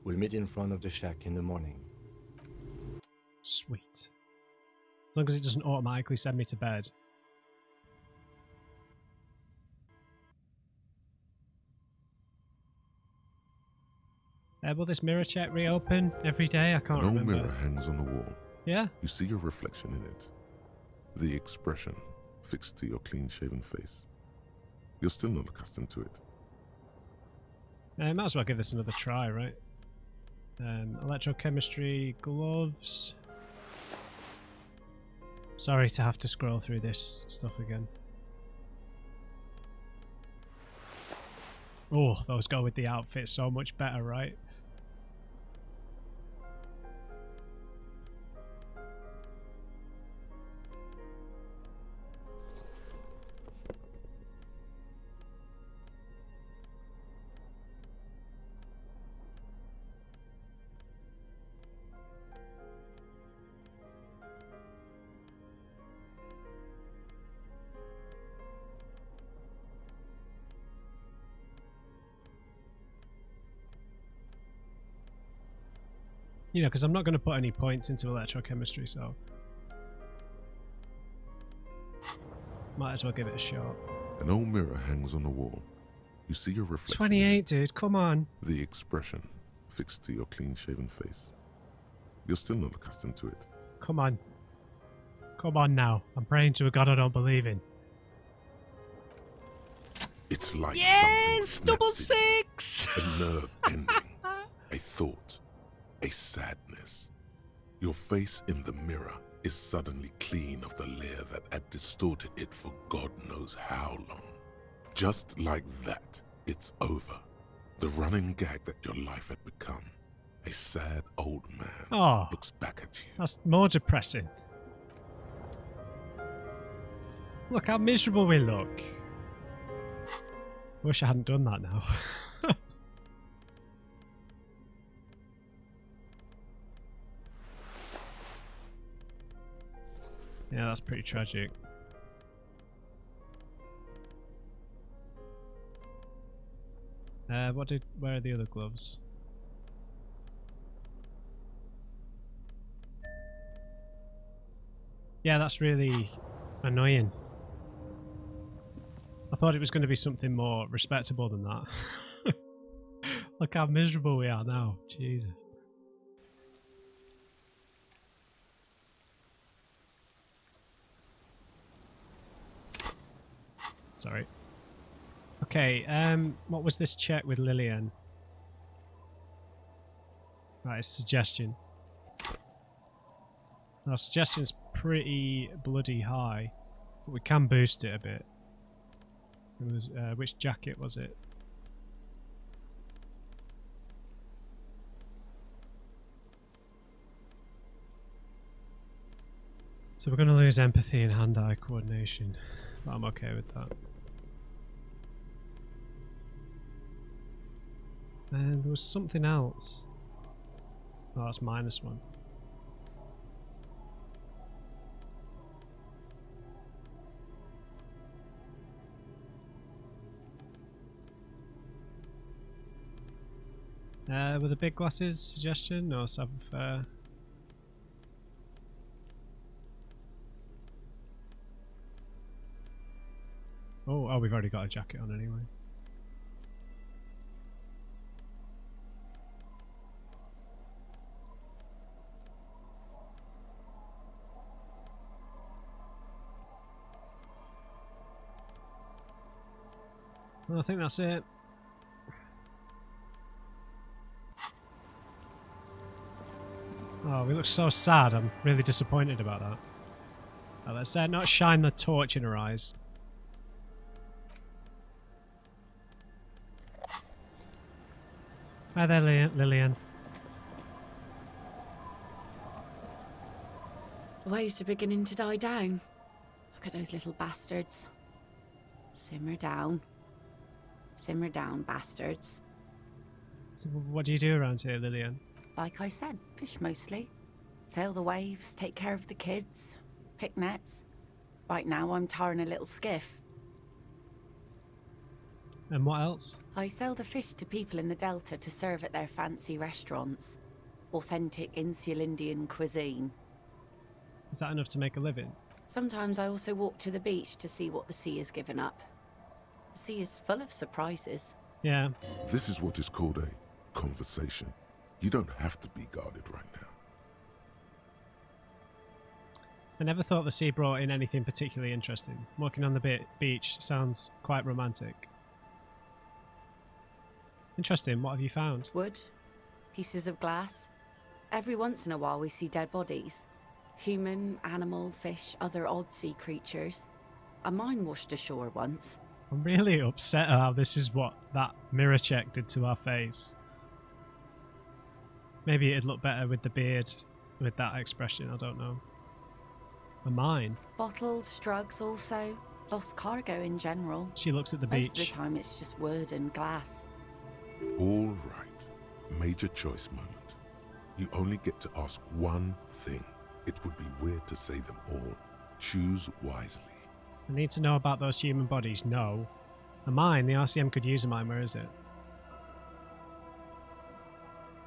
Speaker 3: We'll meet in front of the shack in the morning.
Speaker 1: Sweet. As long as it doesn't automatically send me to bed. Will this mirror check reopen every day? I can't remember.
Speaker 2: An old mirror hangs on the wall.
Speaker 1: Yeah?
Speaker 2: You see your reflection in it. The expression fixed to your clean-shaven face. You're still not accustomed to it.
Speaker 1: Might as well give this another try, right? Electrochemistry, gloves. Sorry to have to scroll through this stuff again. Oh, those go with the outfit so much better, right? You know, because I'm not going to put any points into electrochemistry, so... might as well give it a shot.
Speaker 2: An old mirror hangs on the wall. You see your reflection.
Speaker 1: 28, dude, come on.
Speaker 2: The expression fixed to your clean-shaven face. You're still not accustomed to it.
Speaker 1: Come on. Come on now. I'm praying to a god I don't believe in.
Speaker 2: It's like
Speaker 1: Yes!
Speaker 2: something
Speaker 1: Double
Speaker 2: snaps in you.
Speaker 1: six!
Speaker 2: A nerve ending, a thought, a sadness. Your face in the mirror is suddenly clean of the layer that had distorted it for God knows how long. Just like that, it's over. The running gag that your life had become. A sad old man looks back at you.
Speaker 1: That's more depressing. Look how miserable we look. Wish I hadn't done that now. Yeah, that's pretty tragic. Where are the other gloves? Yeah, that's really annoying. I thought it was going to be something more respectable than that. Look how miserable we are now. Jesus. Sorry. Okay, what was this check with Lilienne? Right, suggestion. Our suggestion's pretty bloody high, but we can boost it a bit. It was, which jacket was it? So we're going to lose empathy and hand-eye coordination, but I'm okay with that. And there was something else. Oh, that's -1. With the big glasses suggestion or something fair? Oh, we've already got a jacket on anyway. Well, I think that's it. Oh, we look so sad. I'm really disappointed about that. Oh, let's not shine the torch in her eyes. Hi there, Lilienne.
Speaker 11: The waves are beginning to die down. Look at those little bastards. Simmer down, bastards.
Speaker 1: So what do you do around here, Lilienne?
Speaker 11: Like I said, fish mostly. Sail the waves, take care of the kids, pick nets. Right now I'm tarring a little skiff.
Speaker 1: And what else?
Speaker 11: I sell the fish to people in the Delta to serve at their fancy restaurants. Authentic insular Indian cuisine.
Speaker 1: Is that enough to make a living?
Speaker 11: Sometimes I also walk to the beach to see what the sea has given up. The sea is full of surprises.
Speaker 1: Yeah.
Speaker 2: This is what is called a conversation. You don't have to be guarded right now.
Speaker 1: I never thought the sea brought in anything particularly interesting. Walking on the beach sounds quite romantic. Interesting, what have you found?
Speaker 11: Wood, pieces of glass. Every once in a while we see dead bodies. Human, animal, fish, other odd sea creatures. A mine washed ashore once.
Speaker 1: I'm really upset how this is what that mirror check did to our face. Maybe it'd look better with the beard, with that expression, I don't know. A mine.
Speaker 11: Bottled, drugs also. Lost cargo in general.
Speaker 1: She looks at the
Speaker 11: Most
Speaker 1: beach.
Speaker 11: of the time it's just wood and glass.
Speaker 2: All right. Major choice moment. You only get to ask one thing. It would be weird to say them all. Choose wisely.
Speaker 1: I need to know about those human bodies. No. A mine? The RCM could use a mine. Where is it?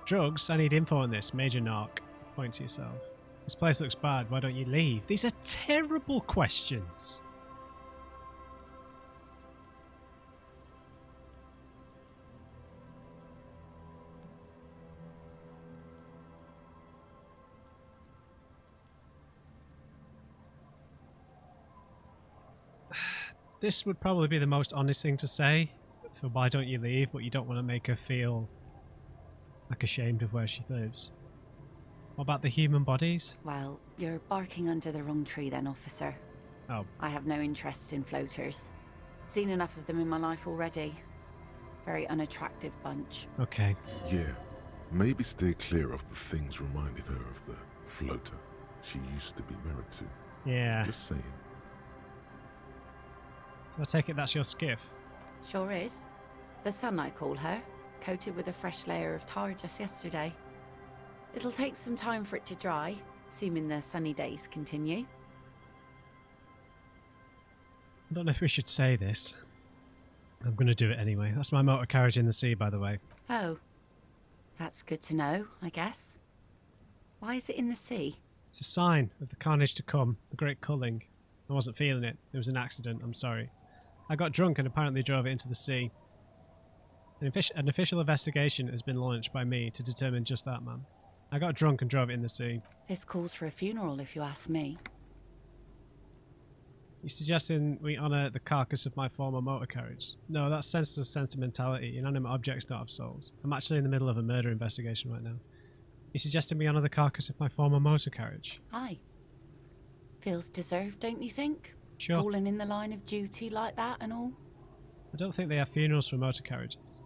Speaker 1: Drugs? I need info on this. Major narc. Point to yourself. This place looks bad. Why don't you leave? These are terrible questions. this would probably be the most honest thing to say for why don't you leave, but you don't want to make her feel like ashamed of where she lives. What about the human bodies?
Speaker 11: Well, you're barking under the wrong tree then, officer.
Speaker 1: Oh.
Speaker 11: I have no interest in floaters. Seen enough of them in my life already. Very unattractive bunch.
Speaker 1: Okay.
Speaker 2: Yeah, maybe stay clear of the things reminded her of the floater she used to be married to.
Speaker 1: Yeah.
Speaker 2: Just saying.
Speaker 1: So I take it that's your skiff?
Speaker 11: Sure is. The sun, I call her. Coated with a fresh layer of tar just yesterday. It'll take some time for it to dry, assuming the sunny days continue.
Speaker 1: I don't know if we should say this. I'm going to do it anyway. That's my motor carriage in the sea, by the way.
Speaker 11: Oh. That's good to know, I guess. Why is it in the sea?
Speaker 1: It's a sign of the carnage to come, the great culling. I wasn't feeling it. It was an accident, I'm sorry. I got drunk and apparently drove it into the sea. An official investigation has been launched by me to determine just that, man. I got drunk and drove it in the sea.
Speaker 11: This calls for a funeral, if you ask me.
Speaker 1: You suggesting we honour the carcass of my former motor carriage? No, that's senseless sentimentality. Inanimate objects don't have souls. I'm actually in the middle of a murder investigation right now. You suggesting we honour the carcass of my former motor carriage?
Speaker 11: Aye. Feels deserved, don't you think?
Speaker 1: Sure.
Speaker 11: Falling in the line of duty like that and all?
Speaker 1: I don't think they have funerals for motor carriages.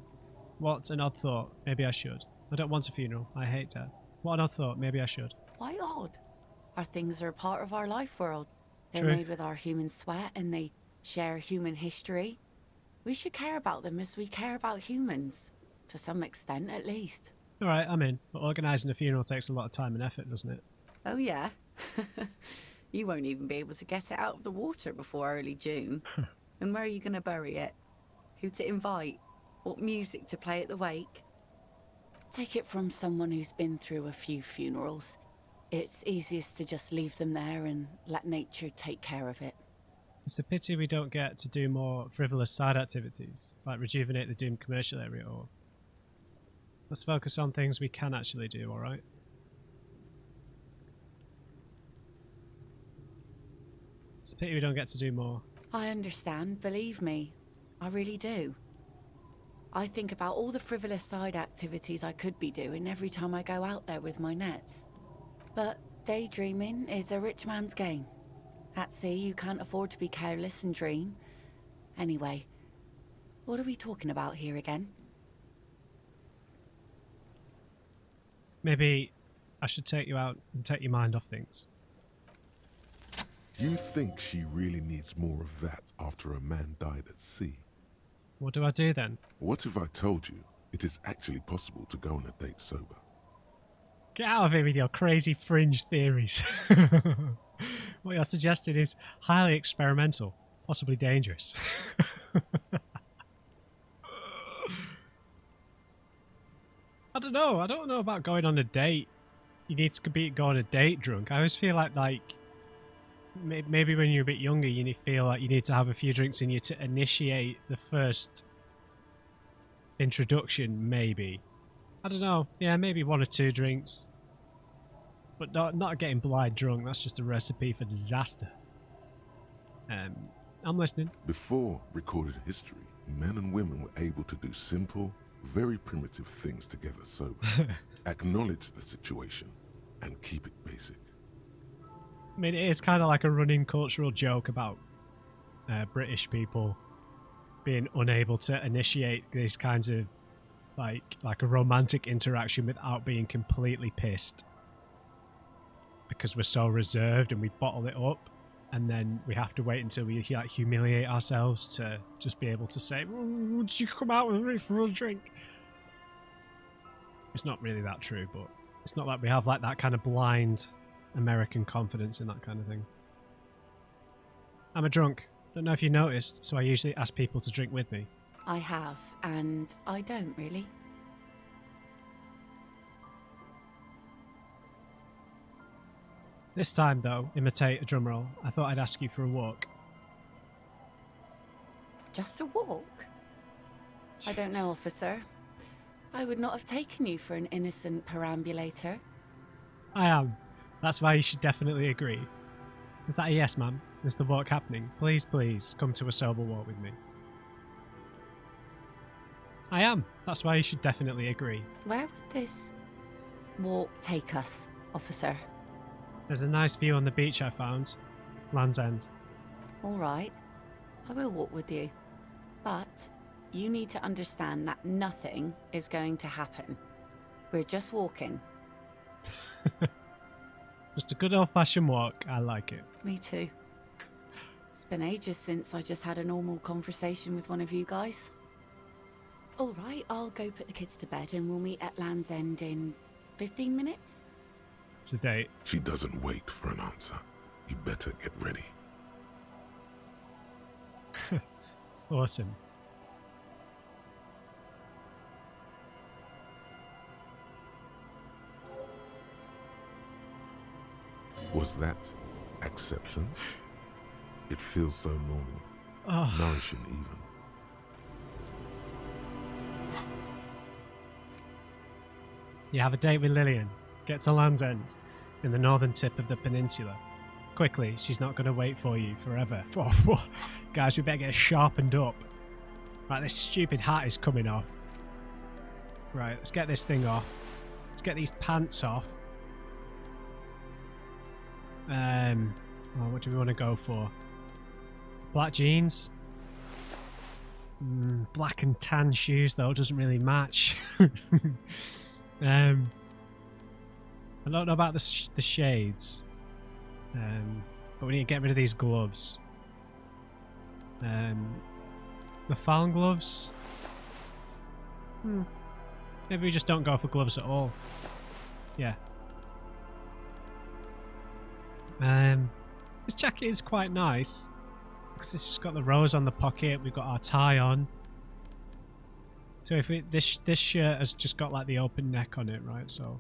Speaker 1: What an odd thought. Maybe I should. I don't want a funeral. I hate death. What an odd thought. Maybe I should.
Speaker 11: Why odd? Our things are a part of our life world. They're
Speaker 1: True.
Speaker 11: made with our human sweat and they share human history. We should care about them as we care about humans. To some extent, at least.
Speaker 1: Alright, I'm in. But organising a funeral takes a lot of time and effort, doesn't it?
Speaker 11: Oh, yeah? You won't even be able to get it out of the water before early June. And where are you going to bury it? Who to invite? What music to play at the wake? Take it from someone who's been through a few funerals. It's easiest to just leave them there and let nature take care of it.
Speaker 1: It's a pity we don't get to do more frivolous side activities, like rejuvenate the doomed commercial area, or... Let's focus on things we can actually do, alright? It's a pity we don't get to do more.
Speaker 11: I understand, believe me. I really do. I think about all the frivolous side activities I could be doing every time I go out there with my nets. But daydreaming is a rich man's game. At sea, you can't afford to be careless and dream. Anyway, what are we talking about here again?
Speaker 1: Maybe I should take you out and take your mind off things.
Speaker 2: You think she really needs more of that after a man died at sea?
Speaker 1: What do I do then?
Speaker 2: What if I told you it is actually possible to go on a date sober?
Speaker 1: Get out of here with your crazy fringe theories. What you're suggesting is highly experimental, possibly dangerous. I don't know about going on a date. You need to go on a date drunk. I always feel like maybe when you're a bit younger, you feel like you need to have a few drinks in you to initiate the first introduction, maybe. I don't know. Yeah, maybe 1 or 2 drinks. But not getting blind drunk. That's just a recipe for disaster. I'm listening.
Speaker 2: Before recorded history, men and women were able to do simple, very primitive things together sober. Acknowledge the situation and keep it basic.
Speaker 1: I mean, it is kind of like a running cultural joke about British people being unable to initiate these kinds of like a romantic interaction without being completely pissed, because we're so reserved and we bottle it up, and then we have to wait until we like humiliate ourselves to just be able to say, "Would you come out with me for a drink?" It's not really that true, but it's not like we have like that kind of blind American confidence in that kind of thing. I'm a drunk. Don't know if you noticed, so I usually ask people to drink with me.
Speaker 11: I have, and I don't really.
Speaker 1: This time, though, imitate a drum roll. I thought I'd ask you for a walk.
Speaker 11: Just a walk? I don't know, officer. I would not have taken you for an innocent perambulator.
Speaker 1: I am. That's why you should definitely agree. Is that a yes, ma'am? Is the walk happening? Please, please, come to a sober walk with me. I am. That's why you should definitely agree.
Speaker 11: Where would this walk take us, officer?
Speaker 1: There's a nice view on the beach I found. Land's End.
Speaker 11: All right. I will walk with you. But you need to understand that nothing is going to happen. We're just walking.
Speaker 1: Just a good old-fashioned walk. I like it.
Speaker 11: Me too. It's been ages since I just had a normal conversation with one of you guys. All right, I'll go put the kids to bed and we'll meet at Land's End in 15 minutes.
Speaker 1: It's a date.
Speaker 2: She doesn't wait for an answer. You better get ready.
Speaker 1: Awesome.
Speaker 2: Was that acceptance? It feels so normal.
Speaker 1: Oh.
Speaker 2: Nourishing even.
Speaker 1: You have a date with Lilienne. Get to Land's End, in the northern tip of the peninsula. Quickly, she's not going to wait for you forever. Guys, we better get sharpened up. Right, this stupid hat is coming off. Right, let's get this thing off. Let's get these pants off. What do we want to go for? Black jeans? Black and tan shoes, though, doesn't really match. I don't know about the shades. But we need to get rid of these gloves. The found gloves? Maybe we just don't go for gloves at all. Yeah. This jacket is quite nice. Because it's just got the rose on the pocket. We've got our tie on. So if this shirt has just got like the open neck on it, right? So,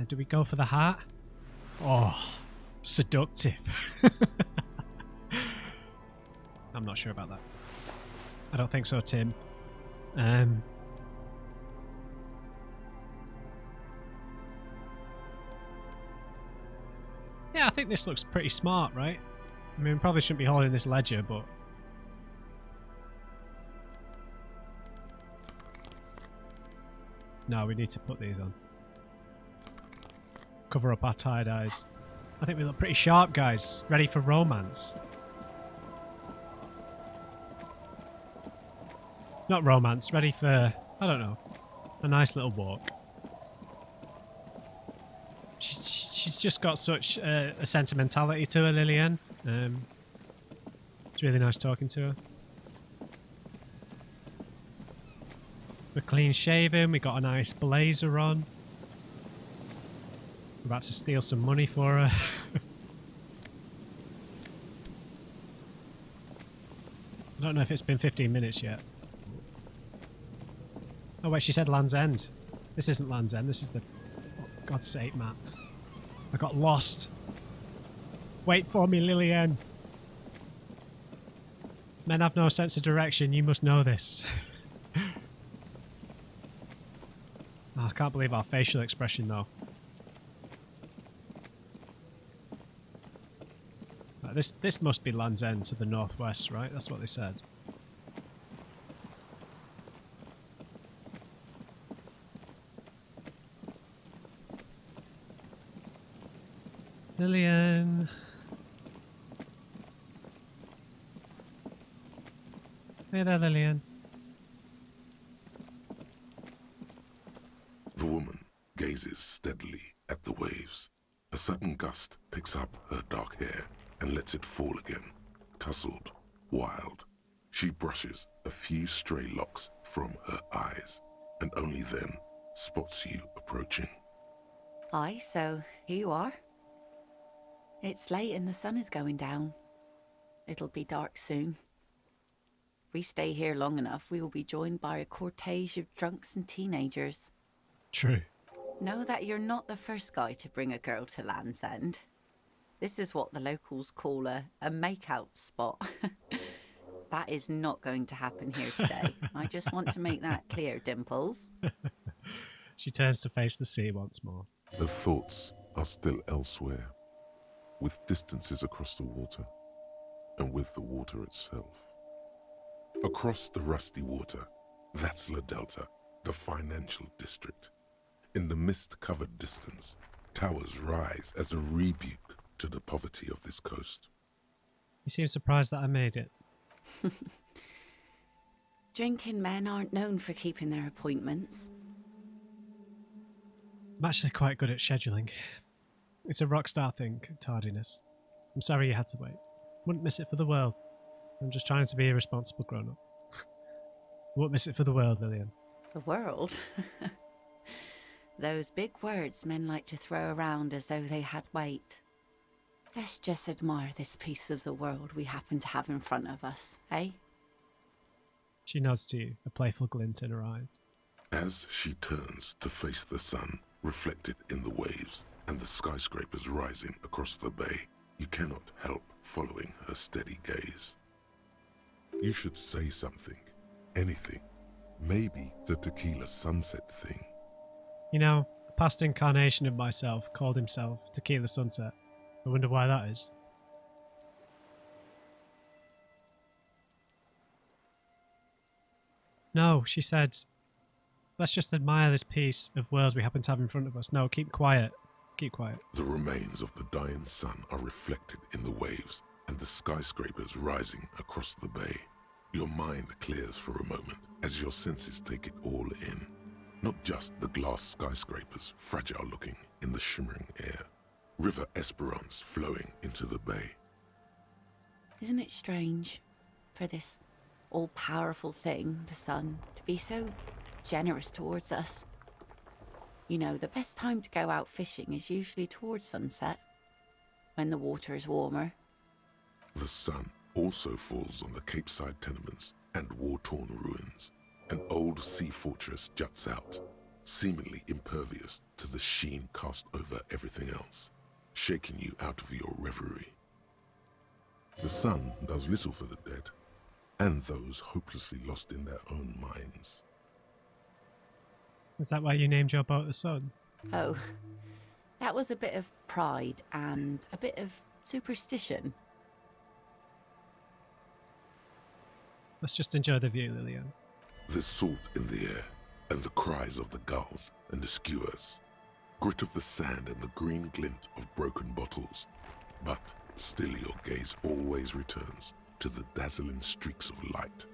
Speaker 1: do we go for the hat? Oh, seductive. I'm not sure about that. I don't think so, Tim. Yeah, I think this looks pretty smart, right? I mean, we probably shouldn't be holding this ledger, but... No, we need to put these on. Cover up our tie-dyes. I think we look pretty sharp, guys. Ready for romance. Not romance, ready for, I don't know, a nice little walk. She's just got such a sentimentality to her, Lilienne. It's really nice talking to her. We're clean shaven, we got a nice blazer on. We're about to steal some money for her. I don't know if it's been 15 minutes yet. Oh wait, she said Land's End. This isn't Land's End, this is the... Oh, God's sake, Matt. I got lost. Wait for me, Lilienne. Men have no sense of direction, you must know this. Oh, I can't believe our facial expression though. This must be Land's End to the northwest, right? That's what they said. Lilienne. Hey there, Lilienne.
Speaker 2: The woman gazes steadily at the waves. A sudden gust picks up her dark hair and lets it fall again, tousled, wild. She brushes a few stray locks from her eyes, and only then spots you approaching.
Speaker 11: Aye, so here you are. It's late and the sun is going down. It'll be dark soon. If we stay here long enough, we will be joined by a cortege of drunks and teenagers.
Speaker 1: True.
Speaker 11: Know that you're not the first guy to bring a girl to Land's End. This is what the locals call a make-out spot. That is not going to happen here today. I just want to make that clear, Dimples.
Speaker 1: She turns to face the sea once more.
Speaker 2: Her thoughts are still elsewhere. with distances across the water, and with the water itself. Across the rusty water, that's La Delta, the financial district. In the mist-covered distance, towers rise as a rebuke to the poverty of this coast.
Speaker 1: You seem surprised that I made it.
Speaker 11: Drinking men aren't known for keeping their appointments.
Speaker 1: I'm actually quite good at scheduling. It's a rock star thing, tardiness. I'm sorry you had to wait. Wouldn't miss it for the world. I'm just trying to be a responsible grown-up. Wouldn't miss it for the world, Lilienne.
Speaker 11: The world? Those big words men like to throw around as though they had weight. Let's just admire this piece of the world we happen to have in front of us, eh?
Speaker 1: She nods to you, a playful glint in her eyes.
Speaker 2: As she turns to face the sun, reflected in the waves, and the skyscrapers rising across the bay, you cannot help following her steady gaze. You should say something, anything. Maybe the tequila sunset thing.
Speaker 1: You know, a past incarnation of myself called himself Tequila Sunset. I wonder why that is. No, she said, let's just admire this piece of world we happen to have in front of us. No, keep quiet. Keep quiet.
Speaker 2: The remains of the dying sun are reflected in the waves and the skyscrapers rising across the bay. Your mind clears for a moment as your senses take it all in. Not just the glass skyscrapers, fragile looking in the shimmering air. River Esperance flowing into the bay.
Speaker 11: Isn't it strange for this all-powerful thing, the sun, to be so generous towards us? You know, the best time to go out fishing is usually towards sunset, when the water is warmer.
Speaker 2: The sun also falls on the Capeside tenements and war-torn ruins. An old sea fortress juts out, seemingly impervious to the sheen cast over everything else, shaking you out of your reverie. The sun does little for the dead, and those hopelessly lost in their own minds.
Speaker 1: Is that why you named your boat the Sun?
Speaker 11: Oh, that was a bit of pride and a bit of superstition.
Speaker 1: Let's just enjoy the view, Lilienne.
Speaker 2: There's salt in the air, and the cries of the gulls and the skuas, grit of the sand and the green glint of broken bottles. But still your gaze always returns to the dazzling streaks of light,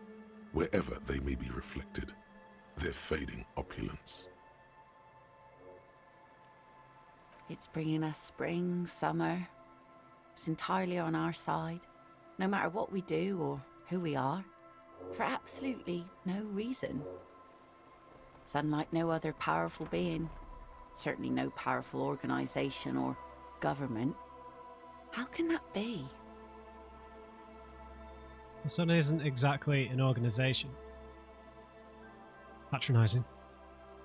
Speaker 2: wherever they may be reflected, their fading opulence.
Speaker 11: It's bringing us spring, summer. It's entirely on our side, no matter what we do or who we are, for absolutely no reason. It's unlike no other powerful being, certainly no powerful organization or government. How can that be?
Speaker 1: The Sun isn't exactly an organisation. Patronising.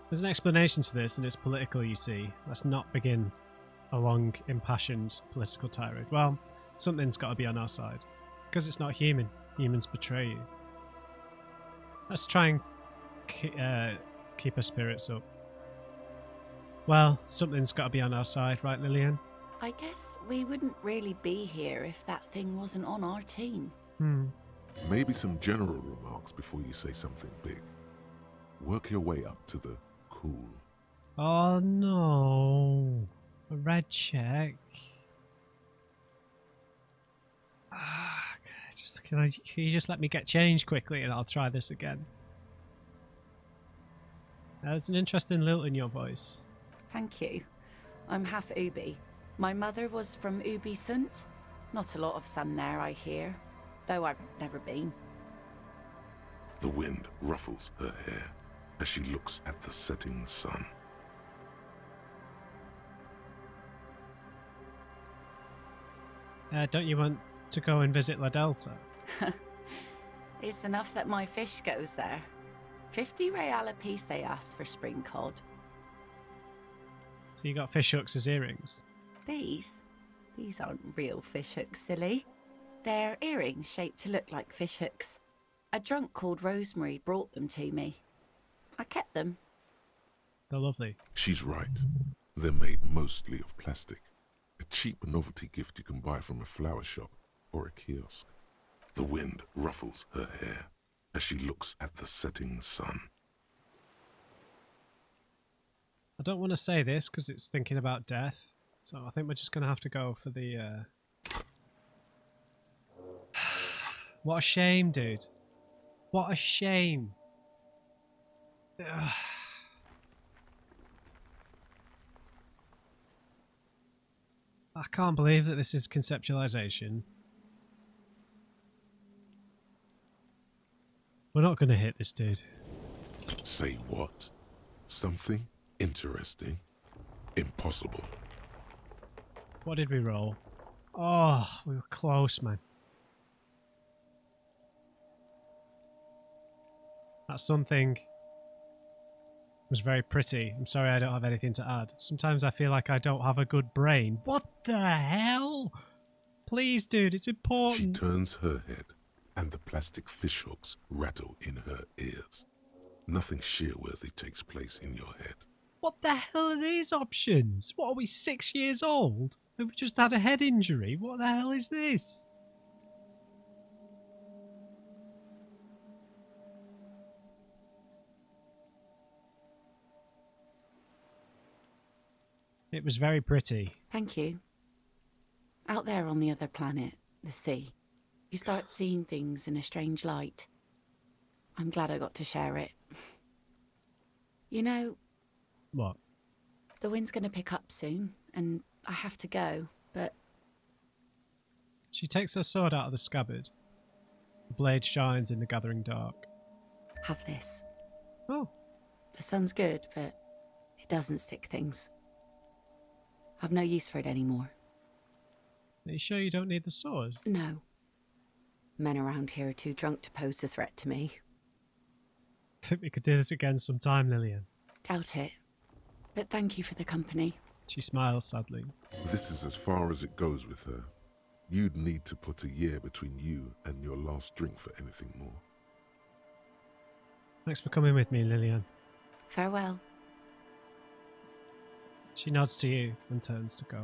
Speaker 1: There's an explanation to this, and it's political, you see. Let's not begin a long, impassioned political tirade. Well, something's got to be on our side. Because it's not human. Humans betray you. Let's try and keep our spirits up. Well, something's got to be on our side, right, Lilienne?
Speaker 11: I guess we wouldn't really be here if that thing wasn't on our team.
Speaker 2: Maybe some general remarks before you say something big. Work your way up to the cool.
Speaker 1: Oh no. A red check. Can you just let me get change quickly and I'll try this again? There's an interesting lilt in your voice.
Speaker 11: Thank you. I'm half Ubi. My mother was from Ubi Sunt. Not a lot of sun there, I hear, though I've never been.
Speaker 2: The wind ruffles her hair as she looks at the setting sun.
Speaker 1: Don't you want to go and visit La Delta?
Speaker 11: It's enough that my fish goes there. 50 real a piece they ask for spring cod.
Speaker 1: So you got fish hooks as earrings?
Speaker 11: These aren't real fish hooks, silly. They're earrings shaped to look like fish hooks. A drunk called Rosemary brought them to me. I kept them.
Speaker 1: They're lovely.
Speaker 2: She's right. They're made mostly of plastic. A cheap novelty gift you can buy from a flower shop or a kiosk. The wind ruffles her hair as she looks at the setting sun.
Speaker 1: I don't want to say this because it's thinking about death, so I think we're just going to have to go for the... What a shame, dude. What a shame. Ugh. I can't believe that this is conceptualization. We're not going to hit this dude.
Speaker 2: Say what? Something interesting? Impossible.
Speaker 1: What did we roll? Oh, we were close, man. That something was very pretty. I'm sorry I don't have anything to add. Sometimes I feel like I don't have a good brain. What the hell? Please, dude, it's important.
Speaker 2: She turns her head, and the plastic fishhooks rattle in her ears. Nothing shear-worthy takes place in your head.
Speaker 1: What the hell are these options? What, are we 6 years old? We've just had a head injury. What the hell is this? It was very pretty.
Speaker 11: Thank you. Out there on the other planet, the sea, you start seeing things in a strange light. I'm glad I got to share it. You know...
Speaker 1: What?
Speaker 11: The wind's going to pick up soon, and I have to go, but...
Speaker 1: She takes her sword out of the scabbard. The blade shines in the gathering dark.
Speaker 11: Have this.
Speaker 1: Oh.
Speaker 11: The sun's good, but it doesn't stick things. I've no use for it anymore.
Speaker 1: Are you sure you don't need the sword?
Speaker 11: No. Men around here are too drunk to pose a threat to me.
Speaker 1: I think we could do this again sometime, Lilienne.
Speaker 11: Doubt it. But thank you for the company.
Speaker 1: She smiles sadly.
Speaker 2: This is as far as it goes with her. You'd need to put a year between you and your last drink for anything more.
Speaker 1: Thanks for coming with me, Lilienne.
Speaker 11: Farewell.
Speaker 1: She nods to you and turns to go.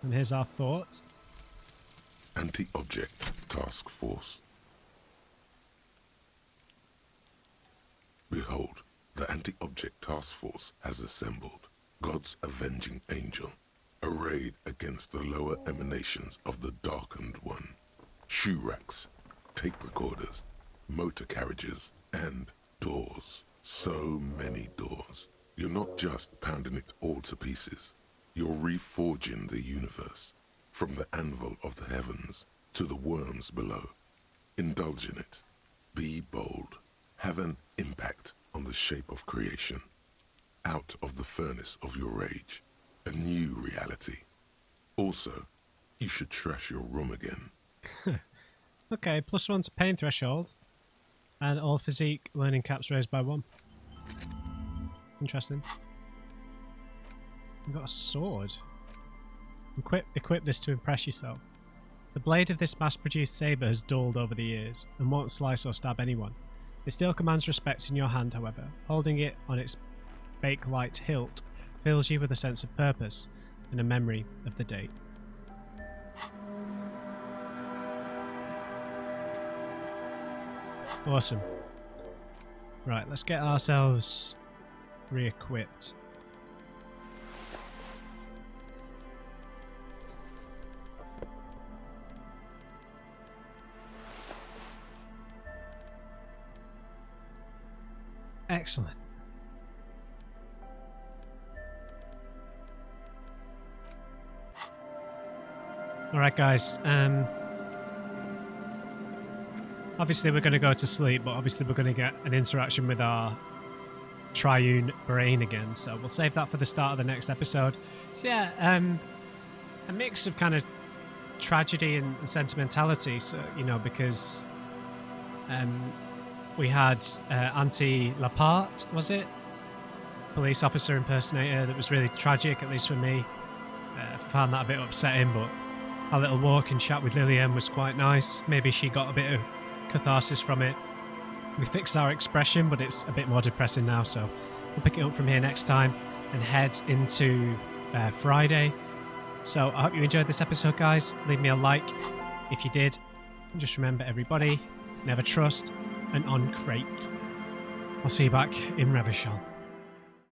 Speaker 1: And here's our thought.
Speaker 2: Anti-object task force. Behold, the anti-object task force has assembled. God's avenging angel, arrayed against the lower emanations of the darkened one. Shoe racks, tape recorders, motor carriages, and doors. So many doors. You're not just pounding it all to pieces. You're reforging the universe, from the anvil of the heavens to the worms below. Indulge in it. Be bold. Have an impact on the shape of creation. Out of the furnace of your rage. A new reality. Also, you should trash your room again.
Speaker 1: Okay, +1 to pain threshold. And all physique learning caps raised by 1. Interesting. We've got a sword. Equip this to impress yourself. The blade of this mass-produced sabre has dulled over the years, and won't slice or stab anyone. It still commands respect in your hand, however. Holding it on its bake-light hilt fills you with a sense of purpose and a memory of the date. Awesome. Right, let's get ourselves re-equipped. Excellent. Alright guys, obviously we're going to go to sleep, but obviously we're going to get an interaction with our triune brain again, so we'll save that for the start of the next episode. So yeah, a mix of kind of tragedy and sentimentality, so, you know, because we had Auntie Lapart, was it? Police officer impersonator that was really tragic, at least for me. I found that a bit upsetting, but our little walk and chat with Lilienne was quite nice. Maybe she got a bit of catharsis from it. We fixed our expression, but it's a bit more depressing now, so we'll pick it up from here next time and head into Friday. So I hope you enjoyed this episode, guys. Leave me a like if you did. And just remember, everybody, never trust an uncrate. I'll see you back in Revachol.